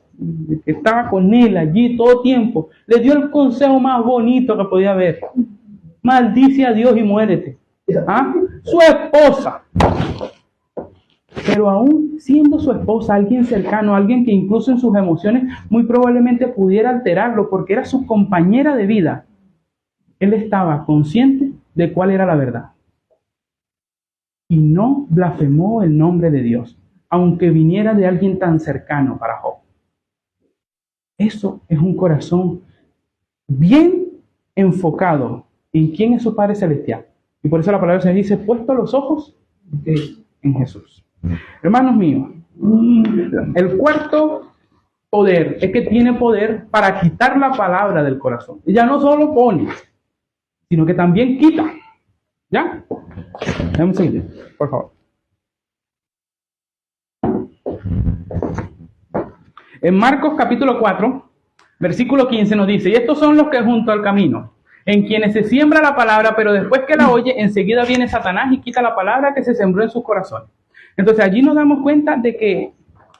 estaba con él allí todo tiempo, le dio el consejo más bonito que podía haber. Maldice a Dios y muérete. ¿Ah? Su esposa. Pero aún siendo su esposa, alguien cercano, alguien que incluso en sus emociones muy probablemente pudiera alterarlo porque era su compañera de vida, él estaba consciente de cuál era la verdad. Y no blasfemó el nombre de Dios, aunque viniera de alguien tan cercano para Job. Eso es un corazón bien enfocado en quién es su Padre Celestial. Y por eso la palabra se dice, puesto los ojos en Jesús. Hermanos míos, el cuarto poder es que tiene poder para quitar la palabra del corazón. Y ya no solo pone, sino que también quita. ¿Ya? Dame un segundo, por favor. En Marcos capítulo 4, versículo 15 nos dice, y estos son los que junto al camino, en quienes se siembra la palabra, pero después que la oye, enseguida viene Satanás y quita la palabra que se sembró en sus corazones. Entonces allí nos damos cuenta de que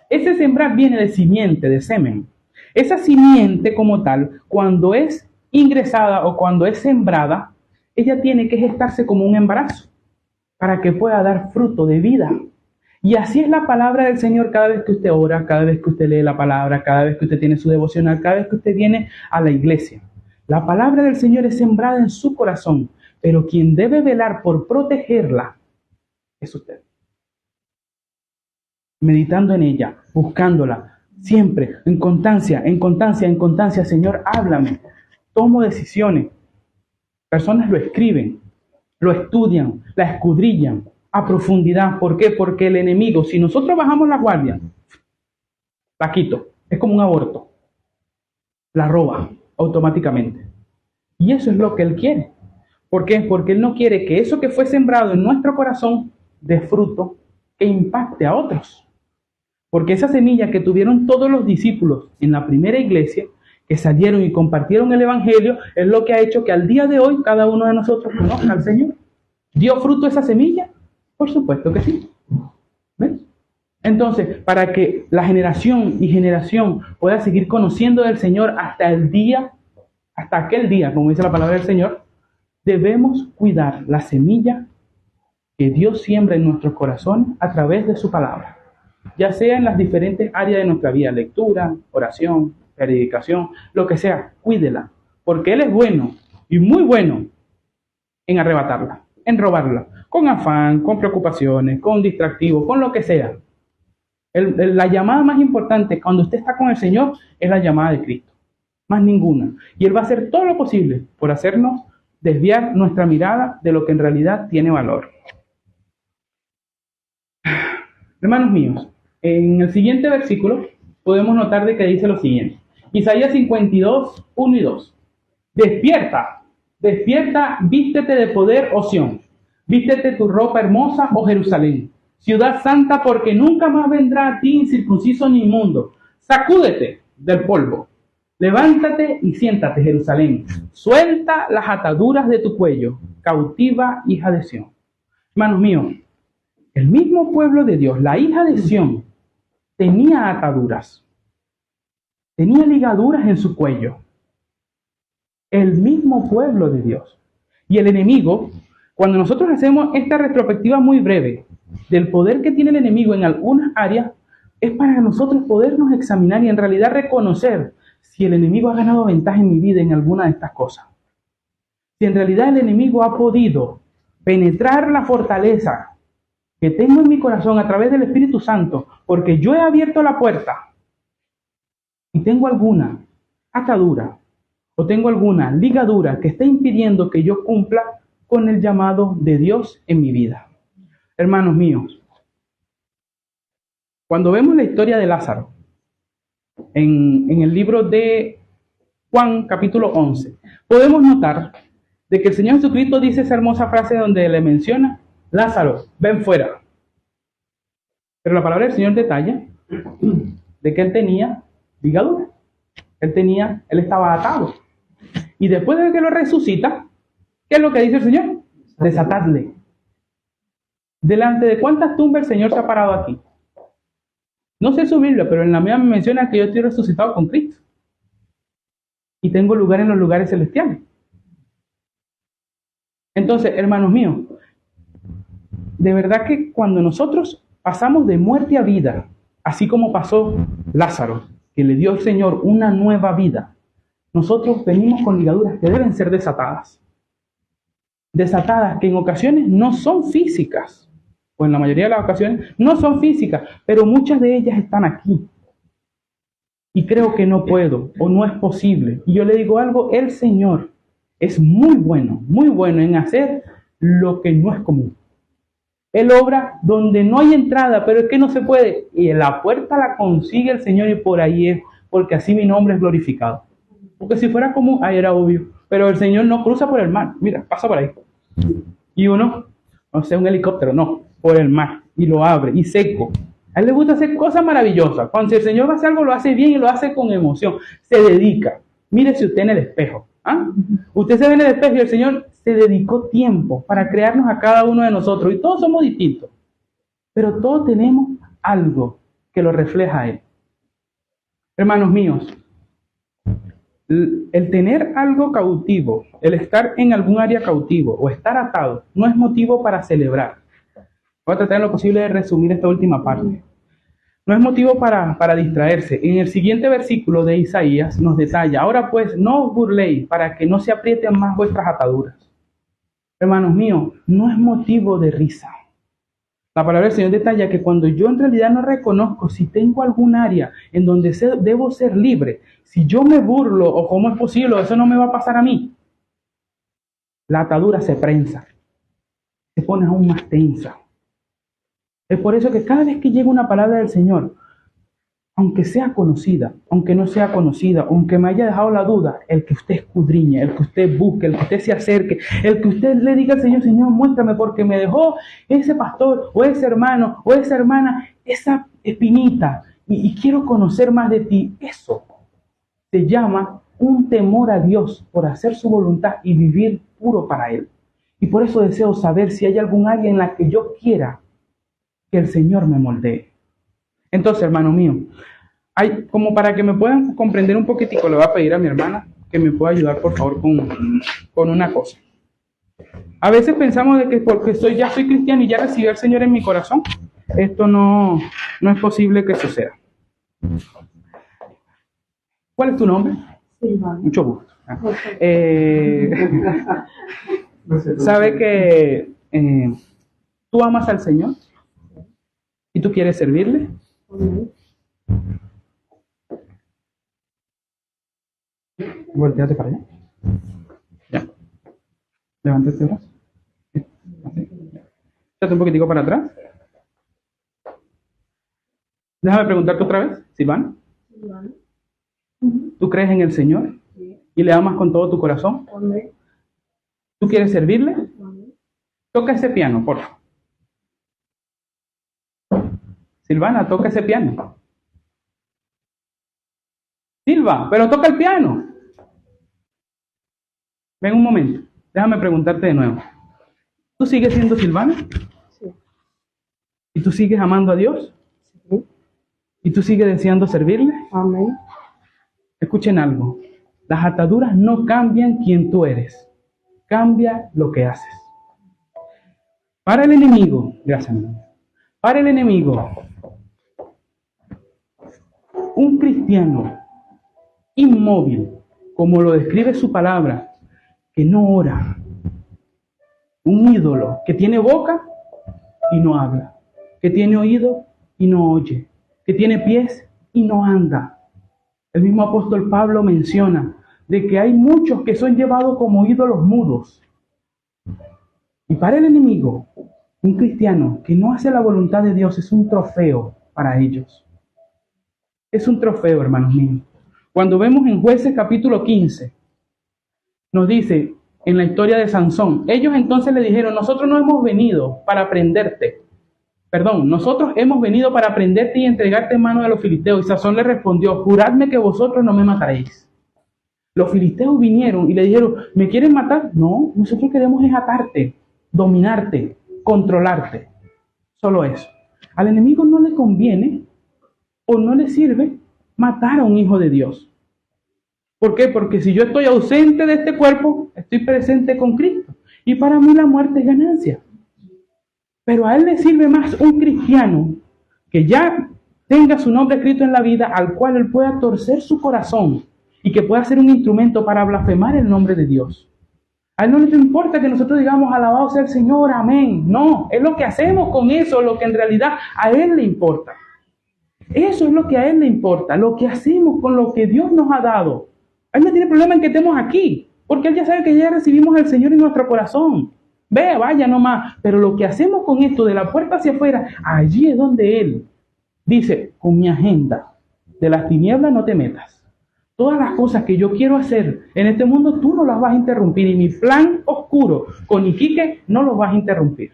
ese sembrar viene de simiente, de semen. Esa simiente como tal, cuando es ingresada o cuando es sembrada, ella tiene que gestarse como un embarazo para que pueda dar fruto de vida. Y así es la palabra del Señor cada vez que usted ora, cada vez que usted lee la palabra, cada vez que usted tiene su devocional, cada vez que usted viene a la iglesia. La palabra del Señor es sembrada en su corazón, pero quien debe velar por protegerla es usted. Meditando en ella, buscándola, siempre, en constancia, Señor, háblame. Tomo decisiones. Personas lo escriben, lo estudian, la escudrillan a profundidad. ¿Por qué? Porque el enemigo, si nosotros bajamos la guardia, la quito. Es como un aborto. La roba automáticamente. Y eso es lo que él quiere. ¿Por qué? Porque él no quiere que eso que fue sembrado en nuestro corazón dé fruto que impacte a otros. Porque esa semilla que tuvieron todos los discípulos en la primera iglesia, que salieron y compartieron el evangelio, es lo que ha hecho que al día de hoy cada uno de nosotros conozca al Señor. ¿Dio fruto esa semilla? Por supuesto que sí. ¿Ves? Entonces, para que la generación y generación pueda seguir conociendo del Señor hasta aquel día, como dice la palabra del Señor, debemos cuidar la semilla que Dios siembra en nuestros corazones a través de su palabra, ya sea en las diferentes áreas de nuestra vida, lectura, oración, predicación, lo que sea, cuídela, porque Él es bueno y muy bueno en arrebatarla, en robarla, con afán, con preocupaciones, con distractivos, con lo que sea. La llamada más importante cuando usted está con el Señor es la llamada de Cristo, más ninguna. Y Él va a hacer todo lo posible por hacernos desviar nuestra mirada de lo que en realidad tiene valor. Hermanos míos, en el siguiente versículo podemos notar de que dice lo siguiente. Isaías 52, 1 y 2. Despierta, despierta, vístete de poder, oh Sión. Vístete tu ropa hermosa, oh Jerusalén. Ciudad santa, porque nunca más vendrá a ti incircunciso ni inmundo. Sacúdete del polvo. Levántate y siéntate, Jerusalén. Suelta las ataduras de tu cuello, cautiva hija de Sión. Hermanos míos, el mismo pueblo de Dios, la hija de Sión, tenía ataduras. Tenía ligaduras en su cuello. El mismo pueblo de Dios. Y el enemigo, cuando nosotros hacemos esta retrospectiva muy breve del poder que tiene el enemigo en algunas áreas, es para nosotros podernos examinar y en realidad reconocer si el enemigo ha ganado ventaja en mi vida en alguna de estas cosas. Si en realidad el enemigo ha podido penetrar la fortaleza que tengo en mi corazón a través del Espíritu Santo, porque yo he abierto la puerta y tengo alguna atadura o tengo alguna ligadura que esté impidiendo que yo cumpla con el llamado de Dios en mi vida. Hermanos míos, cuando vemos la historia de Lázaro, en el libro de Juan, capítulo 11, podemos notar de que el Señor Jesucristo dice esa hermosa frase donde le menciona, Lázaro, ven fuera. Pero la palabra del Señor detalla de que él tenía ligadura. Él estaba atado. Y después de que lo resucita, ¿qué es lo que dice el Señor? Desatadle. ¿Delante de cuántas tumbas el Señor se ha parado aquí? No sé su Biblia, pero en la mía me menciona que yo estoy resucitado con Cristo. Y tengo lugar en los lugares celestiales. Entonces, hermanos míos, de verdad que cuando nosotros pasamos de muerte a vida, así como pasó Lázaro, que le dio al Señor una nueva vida, nosotros venimos con ligaduras que deben ser desatadas. Desatadas que en ocasiones no son físicas, o en la mayoría de las ocasiones no son físicas, pero muchas de ellas están aquí. Y creo que no puedo, o no es posible. Y yo le digo algo, el Señor es muy bueno en hacer lo que no es común. Él obra donde no hay entrada, pero es que no se puede. Y la puerta la consigue el Señor y por ahí es, porque así mi nombre es glorificado. Porque si fuera común, ahí era obvio. Pero el Señor no cruza por el mar. Mira, pasa por ahí. Y uno, no sé, un helicóptero, no, por el mar. Y lo abre, y seco. A él le gusta hacer cosas maravillosas. Cuando el Señor va a hacer algo, lo hace bien y lo hace con emoción. Se dedica. Mírese usted en el espejo. ¿Ah? Usted se ve en el espejo y el Señor se dedicó tiempo para crearnos a cada uno de nosotros. Y todos somos distintos. Pero todos tenemos algo que lo refleja a Él. Hermanos míos, el tener algo cautivo, el estar en algún área cautivo o estar atado, no es motivo para celebrar. Voy a tratar en lo posible de resumir esta última parte. No es motivo para distraerse. En el siguiente versículo de Isaías nos detalla, ahora pues no os burléis para que no se aprieten más vuestras ataduras. Hermanos míos, no es motivo de risa. La palabra del Señor detalla que cuando yo en realidad no reconozco si tengo algún área en donde debo ser libre, si yo me burlo o cómo es posible, eso no me va a pasar a mí. La atadura se prensa, se pone aún más tensa. Es por eso que cada vez que llega una palabra del Señor, aunque sea conocida, aunque no sea conocida, aunque me haya dejado la duda, el que usted escudriñe, el que usted busque, el que usted se acerque, el que usted le diga al Señor, Señor, muéstrame porque me dejó ese pastor o ese hermano o esa hermana, esa espinita y quiero conocer más de ti. Eso se llama un temor a Dios por hacer su voluntad y vivir puro para Él. Y por eso deseo saber si hay algún área en la que yo quiera que el Señor me moldee. Entonces, hermano mío, como para que me puedan comprender un poquitico, le voy a pedir a mi hermana que me pueda ayudar, por favor, con una cosa. A veces pensamos de que porque ya soy cristiano y ya recibí al Señor en mi corazón, esto no es posible que suceda. ¿Cuál es tu nombre? Silvana. Mucho gusto. ¿Sabe que tú amas al Señor? ¿Y tú quieres servirle? Volteate para allá. Ya. Levanta este brazo. Échate un poquitico para atrás. Déjame preguntarte otra vez, Silvana. ¿Tú crees en el Señor? Sí. ¿Y le amas con todo tu corazón? Amén. ¿Tú quieres servirle? Amén. Toca ese piano, por favor. Silvana, toca ese piano. Silva, pero toca el piano. Ven un momento. Déjame preguntarte de nuevo. ¿Tú sigues siendo Silvana? Sí. ¿Y tú sigues amando a Dios? Sí. ¿Y tú sigues deseando servirle? Amén. Escuchen algo. Las ataduras no cambian quién tú eres. Cambia lo que haces. Para el enemigo, gracias, hermano. Para el enemigo, un cristiano inmóvil, como lo describe su palabra, que no ora, un ídolo que tiene boca y no habla, que tiene oído y no oye, que tiene pies y no anda. El mismo apóstol Pablo menciona, de que hay muchos que son llevados como ídolos mudos. Y para el enemigo, un cristiano que no hace la voluntad de Dios es un trofeo para ellos. Es un trofeo, hermanos míos. Cuando vemos en Jueces capítulo 15, nos dice en la historia de Sansón, ellos entonces le dijeron, nosotros no hemos venido para prenderte. Nosotros hemos venido para prenderte y entregarte en manos de los filisteos. Y Sansón le respondió, juradme que vosotros no me mataréis. Los filisteos vinieron y le dijeron, ¿me quieren matar? No, nosotros queremos es atarte, dominarte, controlarte. Solo eso. Al enemigo no le conviene o no le sirve matar a un hijo de Dios. ¿Por qué? Porque si yo estoy ausente de este cuerpo, estoy presente con Cristo. Y para mí la muerte es ganancia. Pero a él le sirve más un cristiano que ya tenga su nombre escrito en la vida, al cual él pueda torcer su corazón y que pueda ser un instrumento para blasfemar el nombre de Dios. A él no le importa que nosotros digamos alabado sea el Señor, amén. No, es lo que hacemos con eso, lo que en realidad a él le importa. Eso es lo que a él le importa, lo que hacemos con lo que Dios nos ha dado. Él no tiene problema en que estemos aquí, porque él ya sabe que ya recibimos al Señor en nuestro corazón. Ve, vaya nomás. Pero lo que hacemos con esto de la puerta hacia afuera, allí es donde él dice, con mi agenda de las tinieblas no te metas. Todas las cosas que yo quiero hacer en este mundo, tú no las vas a interrumpir. Y mi plan oscuro con Iquique no lo vas a interrumpir.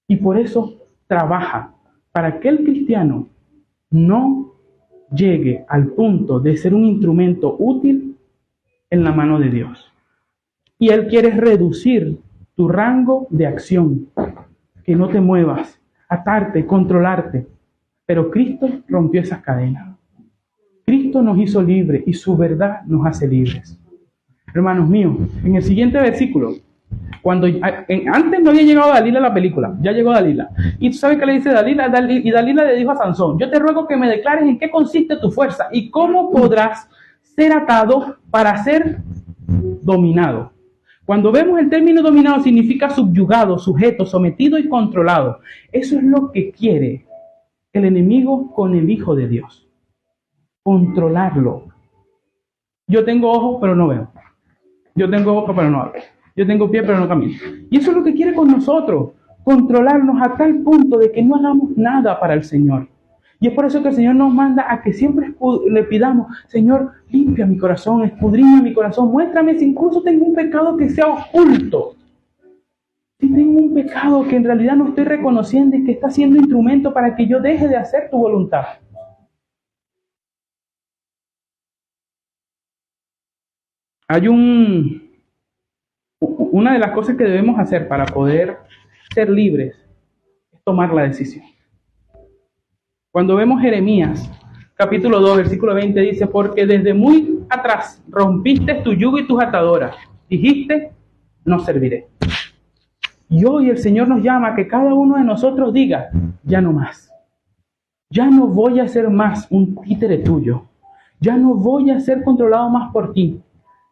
Y por eso trabaja para que el cristiano no llegue al punto de ser un instrumento útil en la mano de Dios. Y él quiere reducir tu rango de acción, que no te muevas, atarte, controlarte. Pero Cristo rompió esas cadenas. Cristo nos hizo libres y su verdad nos hace libres. Hermanos míos, en el siguiente versículo, antes no había llegado Dalila a la película, ya llegó Dalila. Y tú sabes qué le dice Dalila, y Dalila le dijo a Sansón, yo te ruego que me declares en qué consiste tu fuerza y cómo podrás ser atado para ser dominado. Cuando vemos el término dominado significa subyugado, sujeto, sometido y controlado. Eso es lo que quiere el enemigo con el Hijo de Dios. Controlarlo. Yo tengo ojos pero no veo. Yo tengo boca pero no hablo. Yo tengo pie pero no camino. Y eso es lo que quiere con nosotros. Controlarnos a tal punto de que no hagamos nada para el Señor. Y es por eso que el Señor nos manda a que siempre le pidamos, Señor, limpia mi corazón, escudriña mi corazón, muéstrame si incluso tengo un pecado que sea oculto. Si tengo un pecado que en realidad no estoy reconociendo y que está siendo instrumento para que yo deje de hacer tu voluntad. Hay una de las cosas que debemos hacer para poder ser libres es tomar la decisión. Cuando vemos Jeremías, capítulo 2, versículo 20, dice, porque desde muy atrás rompiste tu yugo y tus atadoras. Dijiste, no serviré. Y hoy el Señor nos llama a que cada uno de nosotros diga, ya no más. Ya no voy a ser más un títere tuyo. Ya no voy a ser controlado más por ti.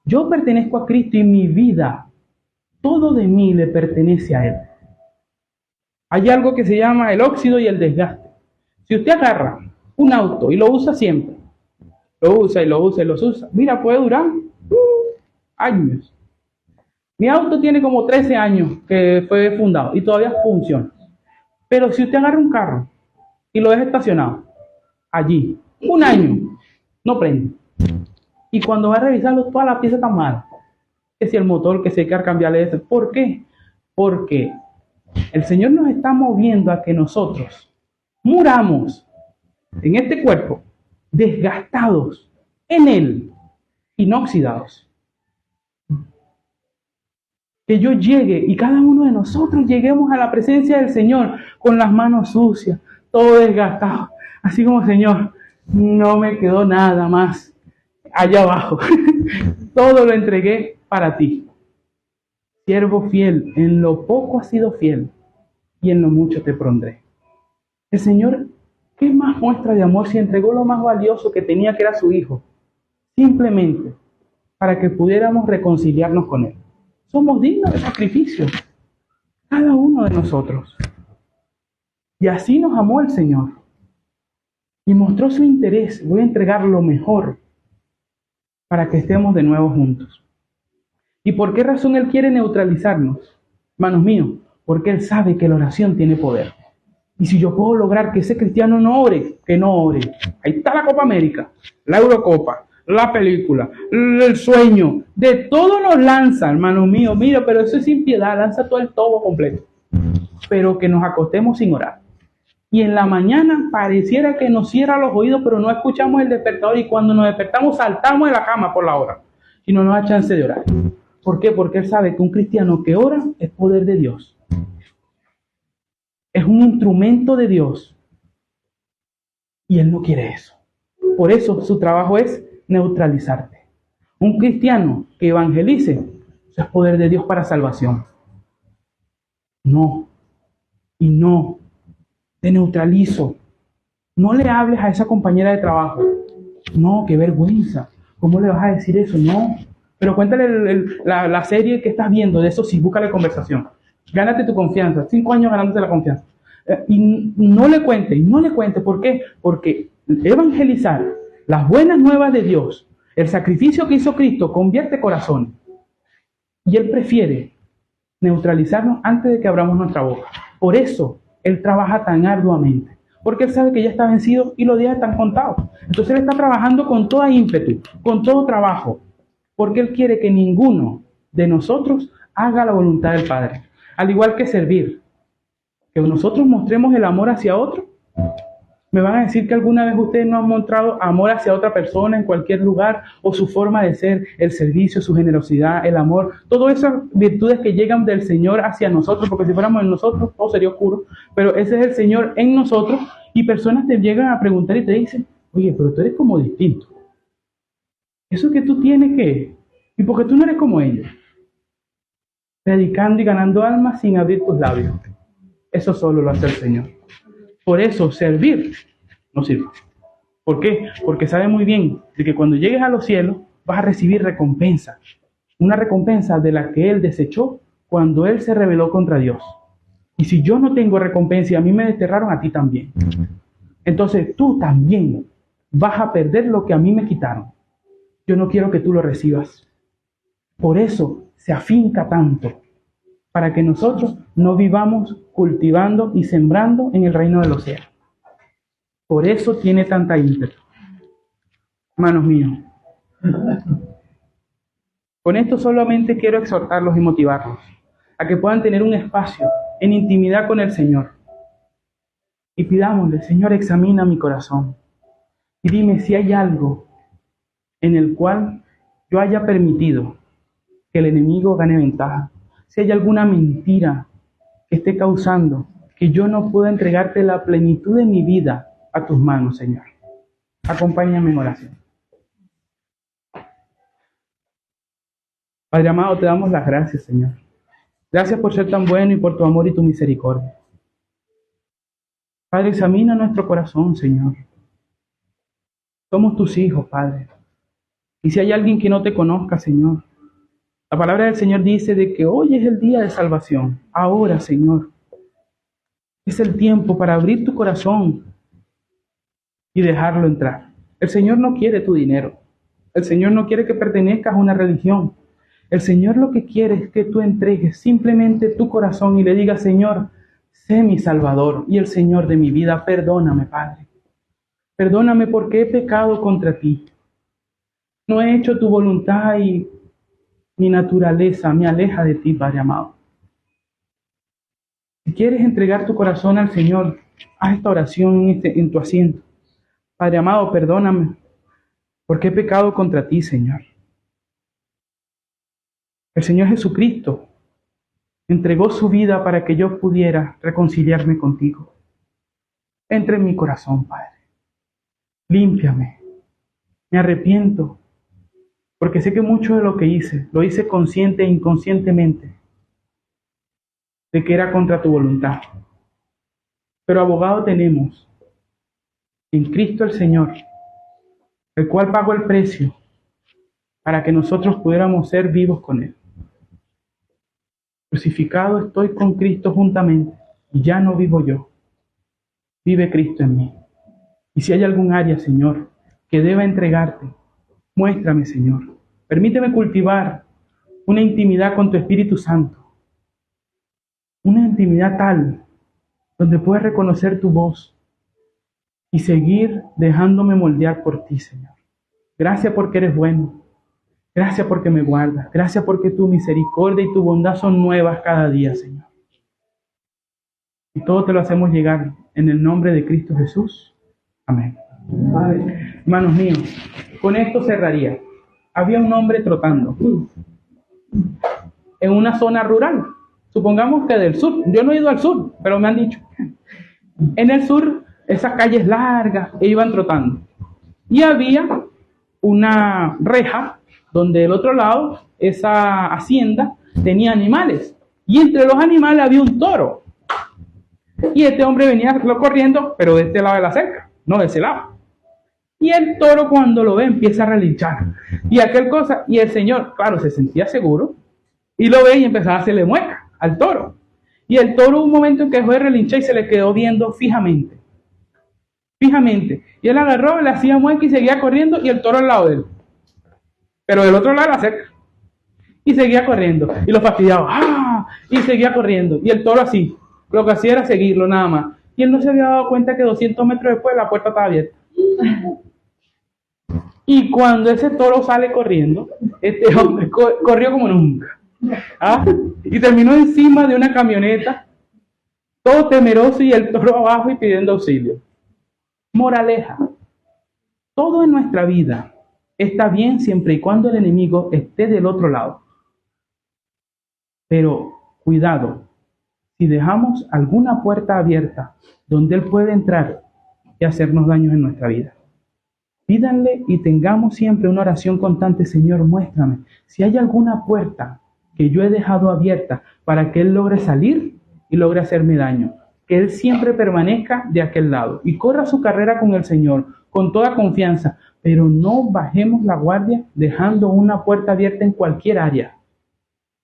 Yo pertenezco a Cristo y mi vida, todo de mí le pertenece a Él. Hay algo que se llama el óxido y el desgaste. Si usted agarra un auto y lo usa siempre, lo usa y lo usa y lo usa, mira, puede durar años. Mi auto tiene como 13 años que fue fundado y todavía funciona. Pero si usted agarra un carro y lo deja estacionado allí, un año, no prende. Y cuando va a revisarlo, toda la pieza está mal. Que si el motor, que si hay que cambiarle eso. ¿Por qué? Porque el Señor nos está moviendo a que nosotros muramos en este cuerpo, desgastados en Él y no oxidados. Que yo llegue y cada uno de nosotros lleguemos a la presencia del Señor con las manos sucias, todo desgastado. Así como, Señor, no me quedó nada más allá abajo. Todo lo entregué para ti. Siervo fiel, en lo poco has sido fiel y en lo mucho te pondré. El Señor, ¿qué más muestra de amor si entregó lo más valioso que tenía, que era su Hijo? Simplemente para que pudiéramos reconciliarnos con Él. Somos dignos de sacrificio, cada uno de nosotros. Y así nos amó el Señor. Y mostró su interés. Voy a entregar lo mejor para que estemos de nuevo juntos. ¿Y por qué razón Él quiere neutralizarnos? Hermanos míos, porque Él sabe que la oración tiene poder. Y si yo puedo lograr que ese cristiano no ore, que no ore. Ahí está la Copa América, la Eurocopa, la película, el sueño. De todo nos lanza, hermano mío. Mira, pero eso es sin piedad, lanza todo el todo completo. Pero que nos acostemos sin orar. Y en la mañana pareciera que nos cierra los oídos, pero no escuchamos el despertador. Y cuando nos despertamos, saltamos de la cama por la hora. Y no nos da chance de orar. ¿Por qué? Porque Él sabe que un cristiano que ora es poder de Dios. Es un instrumento de Dios. Y Él no quiere eso. Por eso su trabajo es neutralizarte. Un cristiano que evangelice, eso es poder de Dios para salvación. No. Y no. Te neutralizo. No le hables a esa compañera de trabajo. No, qué vergüenza. ¿Cómo le vas a decir eso? No. Pero cuéntale la serie que estás viendo, de eso sí, búscale conversación. Gánate tu confianza. 5 años ganándote la confianza. Y no le cuente. ¿Por qué? Porque evangelizar las buenas nuevas de Dios, el sacrificio que hizo Cristo, convierte corazones. Y Él prefiere neutralizarnos antes de que abramos nuestra boca. Por eso Él trabaja tan arduamente. Porque Él sabe que ya está vencido y los días están contados. Entonces Él está trabajando con toda ímpetu, con todo trabajo. Porque Él quiere que ninguno de nosotros haga la voluntad del Padre. Al igual que servir. Que nosotros mostremos el amor hacia otro. Me van a decir que alguna vez ustedes no han mostrado amor hacia otra persona en cualquier lugar, o su forma de ser, el servicio, su generosidad, el amor, todas esas virtudes que llegan del Señor hacia nosotros, porque si fuéramos en nosotros todo sería oscuro, pero ese es el Señor en nosotros, y personas te llegan a preguntar y te dicen, oye, pero tú eres como distinto. Eso que tú tienes, ¿qué? ¿Y por qué tú no eres como ellos? Predicando y ganando almas sin abrir tus labios. Eso solo lo hace el Señor. Por eso, servir no sirve. ¿Por qué? Porque sabe muy bien de que cuando llegues a los cielos vas a recibir recompensa. Una recompensa de la que Él desechó cuando Él se rebeló contra Dios. Y si yo no tengo recompensa y a mí me desterraron, a ti también. Entonces tú también vas a perder lo que a mí me quitaron. Yo no quiero que tú lo recibas. Por eso se afinca tanto. Para que nosotros no vivamos cultivando y sembrando en el reino de los cielos. Por eso tiene tanta ímpetu. Hermanos míos, con esto solamente quiero exhortarlos y motivarlos a que puedan tener un espacio en intimidad con el Señor. Y pidámosle, Señor, examina mi corazón y dime si hay algo en el cual yo haya permitido que el enemigo gane ventaja. Si hay alguna mentira que esté causando que yo no pueda entregarte la plenitud de mi vida a tus manos, Señor. Acompáñame en oración. Padre amado, te damos las gracias, Señor. Gracias por ser tan bueno y por tu amor y tu misericordia. Padre, examina nuestro corazón, Señor. Somos tus hijos, Padre. Y si hay alguien que no te conozca, Señor, la palabra del Señor dice de que hoy es el día de salvación. Ahora, Señor, es el tiempo para abrir tu corazón y dejarlo entrar. El Señor no quiere tu dinero. El Señor no quiere que pertenezcas a una religión. El Señor lo que quiere es que tú entregues simplemente tu corazón y le digas, Señor, sé mi Salvador y el Señor de mi vida. Perdóname, Padre. Perdóname porque he pecado contra ti. No he hecho tu voluntad y mi naturaleza me aleja de ti, Padre amado. Si quieres entregar tu corazón al Señor, haz esta oración en tu asiento. Padre amado, perdóname, porque he pecado contra ti, Señor. El Señor Jesucristo entregó su vida para que yo pudiera reconciliarme contigo. Entra en mi corazón, Padre. Límpiame. Me arrepiento, porque sé que mucho de lo que hice, lo hice consciente e inconscientemente, de que era contra tu voluntad. Pero abogado tenemos en Cristo el Señor, el cual pagó el precio para que nosotros pudiéramos ser vivos con Él. Crucificado estoy con Cristo juntamente, y ya no vivo yo, vive Cristo en mí. Y si hay algún área, Señor, que deba entregarte, Muéstrame, Señor. Permíteme cultivar una intimidad con tu Espíritu Santo. Una intimidad tal donde puedas reconocer tu voz y seguir dejándome moldear por ti, Señor. Gracias porque eres bueno. Gracias porque me guardas. Gracias porque tu misericordia y tu bondad son nuevas cada día, Señor. Y todo te lo hacemos llegar en el nombre de Cristo Jesús. Amén. Hermanos míos, con esto cerraría. Había un hombre trotando en una zona rural. Supongamos que del sur. Yo no he ido al sur, pero me han dicho. En el sur, esas calles largas, e iban trotando. Y había una reja donde del otro lado, esa hacienda tenía animales. Y entre los animales había un toro. Y este hombre venía corriendo, pero de este lado de la cerca, no de ese lado. Y el toro cuando lo ve empieza a relinchar. Y aquel cosa, y el señor, claro, se sentía seguro. Y lo ve y empezaba a hacerle mueca al toro. Y el toro hubo un momento en que dejó de relinchar y se le quedó viendo fijamente. Fijamente. Y él agarró, le hacía mueca y seguía corriendo y el toro al lado de él. Pero del otro lado de la cerca. Y seguía corriendo. Y lo fastidiaba. ¡Ah! Y seguía corriendo. Y el toro así. Lo que hacía era seguirlo nada más. Y él no se había dado cuenta que 200 metros después la puerta estaba abierta. Y cuando ese toro sale corriendo, este hombre corrió como nunca. ¿Ah? Y terminó encima de una camioneta, todo temeroso y el toro abajo y pidiendo auxilio. Moraleja. Todo en nuestra vida está bien siempre y cuando el enemigo esté del otro lado. Pero cuidado, si dejamos alguna puerta abierta donde él puede entrar y hacernos daños en nuestra vida. Pídanle y tengamos siempre una oración constante. Señor, muéstrame si hay alguna puerta que yo he dejado abierta para que él logre salir y logre hacerme daño. Que él siempre permanezca de aquel lado y corra su carrera con el Señor, con toda confianza, pero no bajemos la guardia dejando una puerta abierta en cualquier área,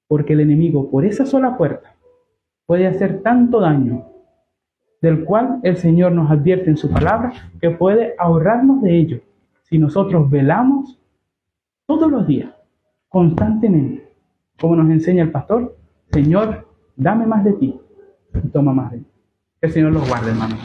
porque el enemigo por esa sola puerta puede hacer tanto daño, del cual el Señor nos advierte en su palabra que puede ahorrarnos de ello si nosotros velamos todos los días, constantemente, como nos enseña el pastor. Señor, dame más de ti y toma más de mí. Que el Señor los guarde, hermanos.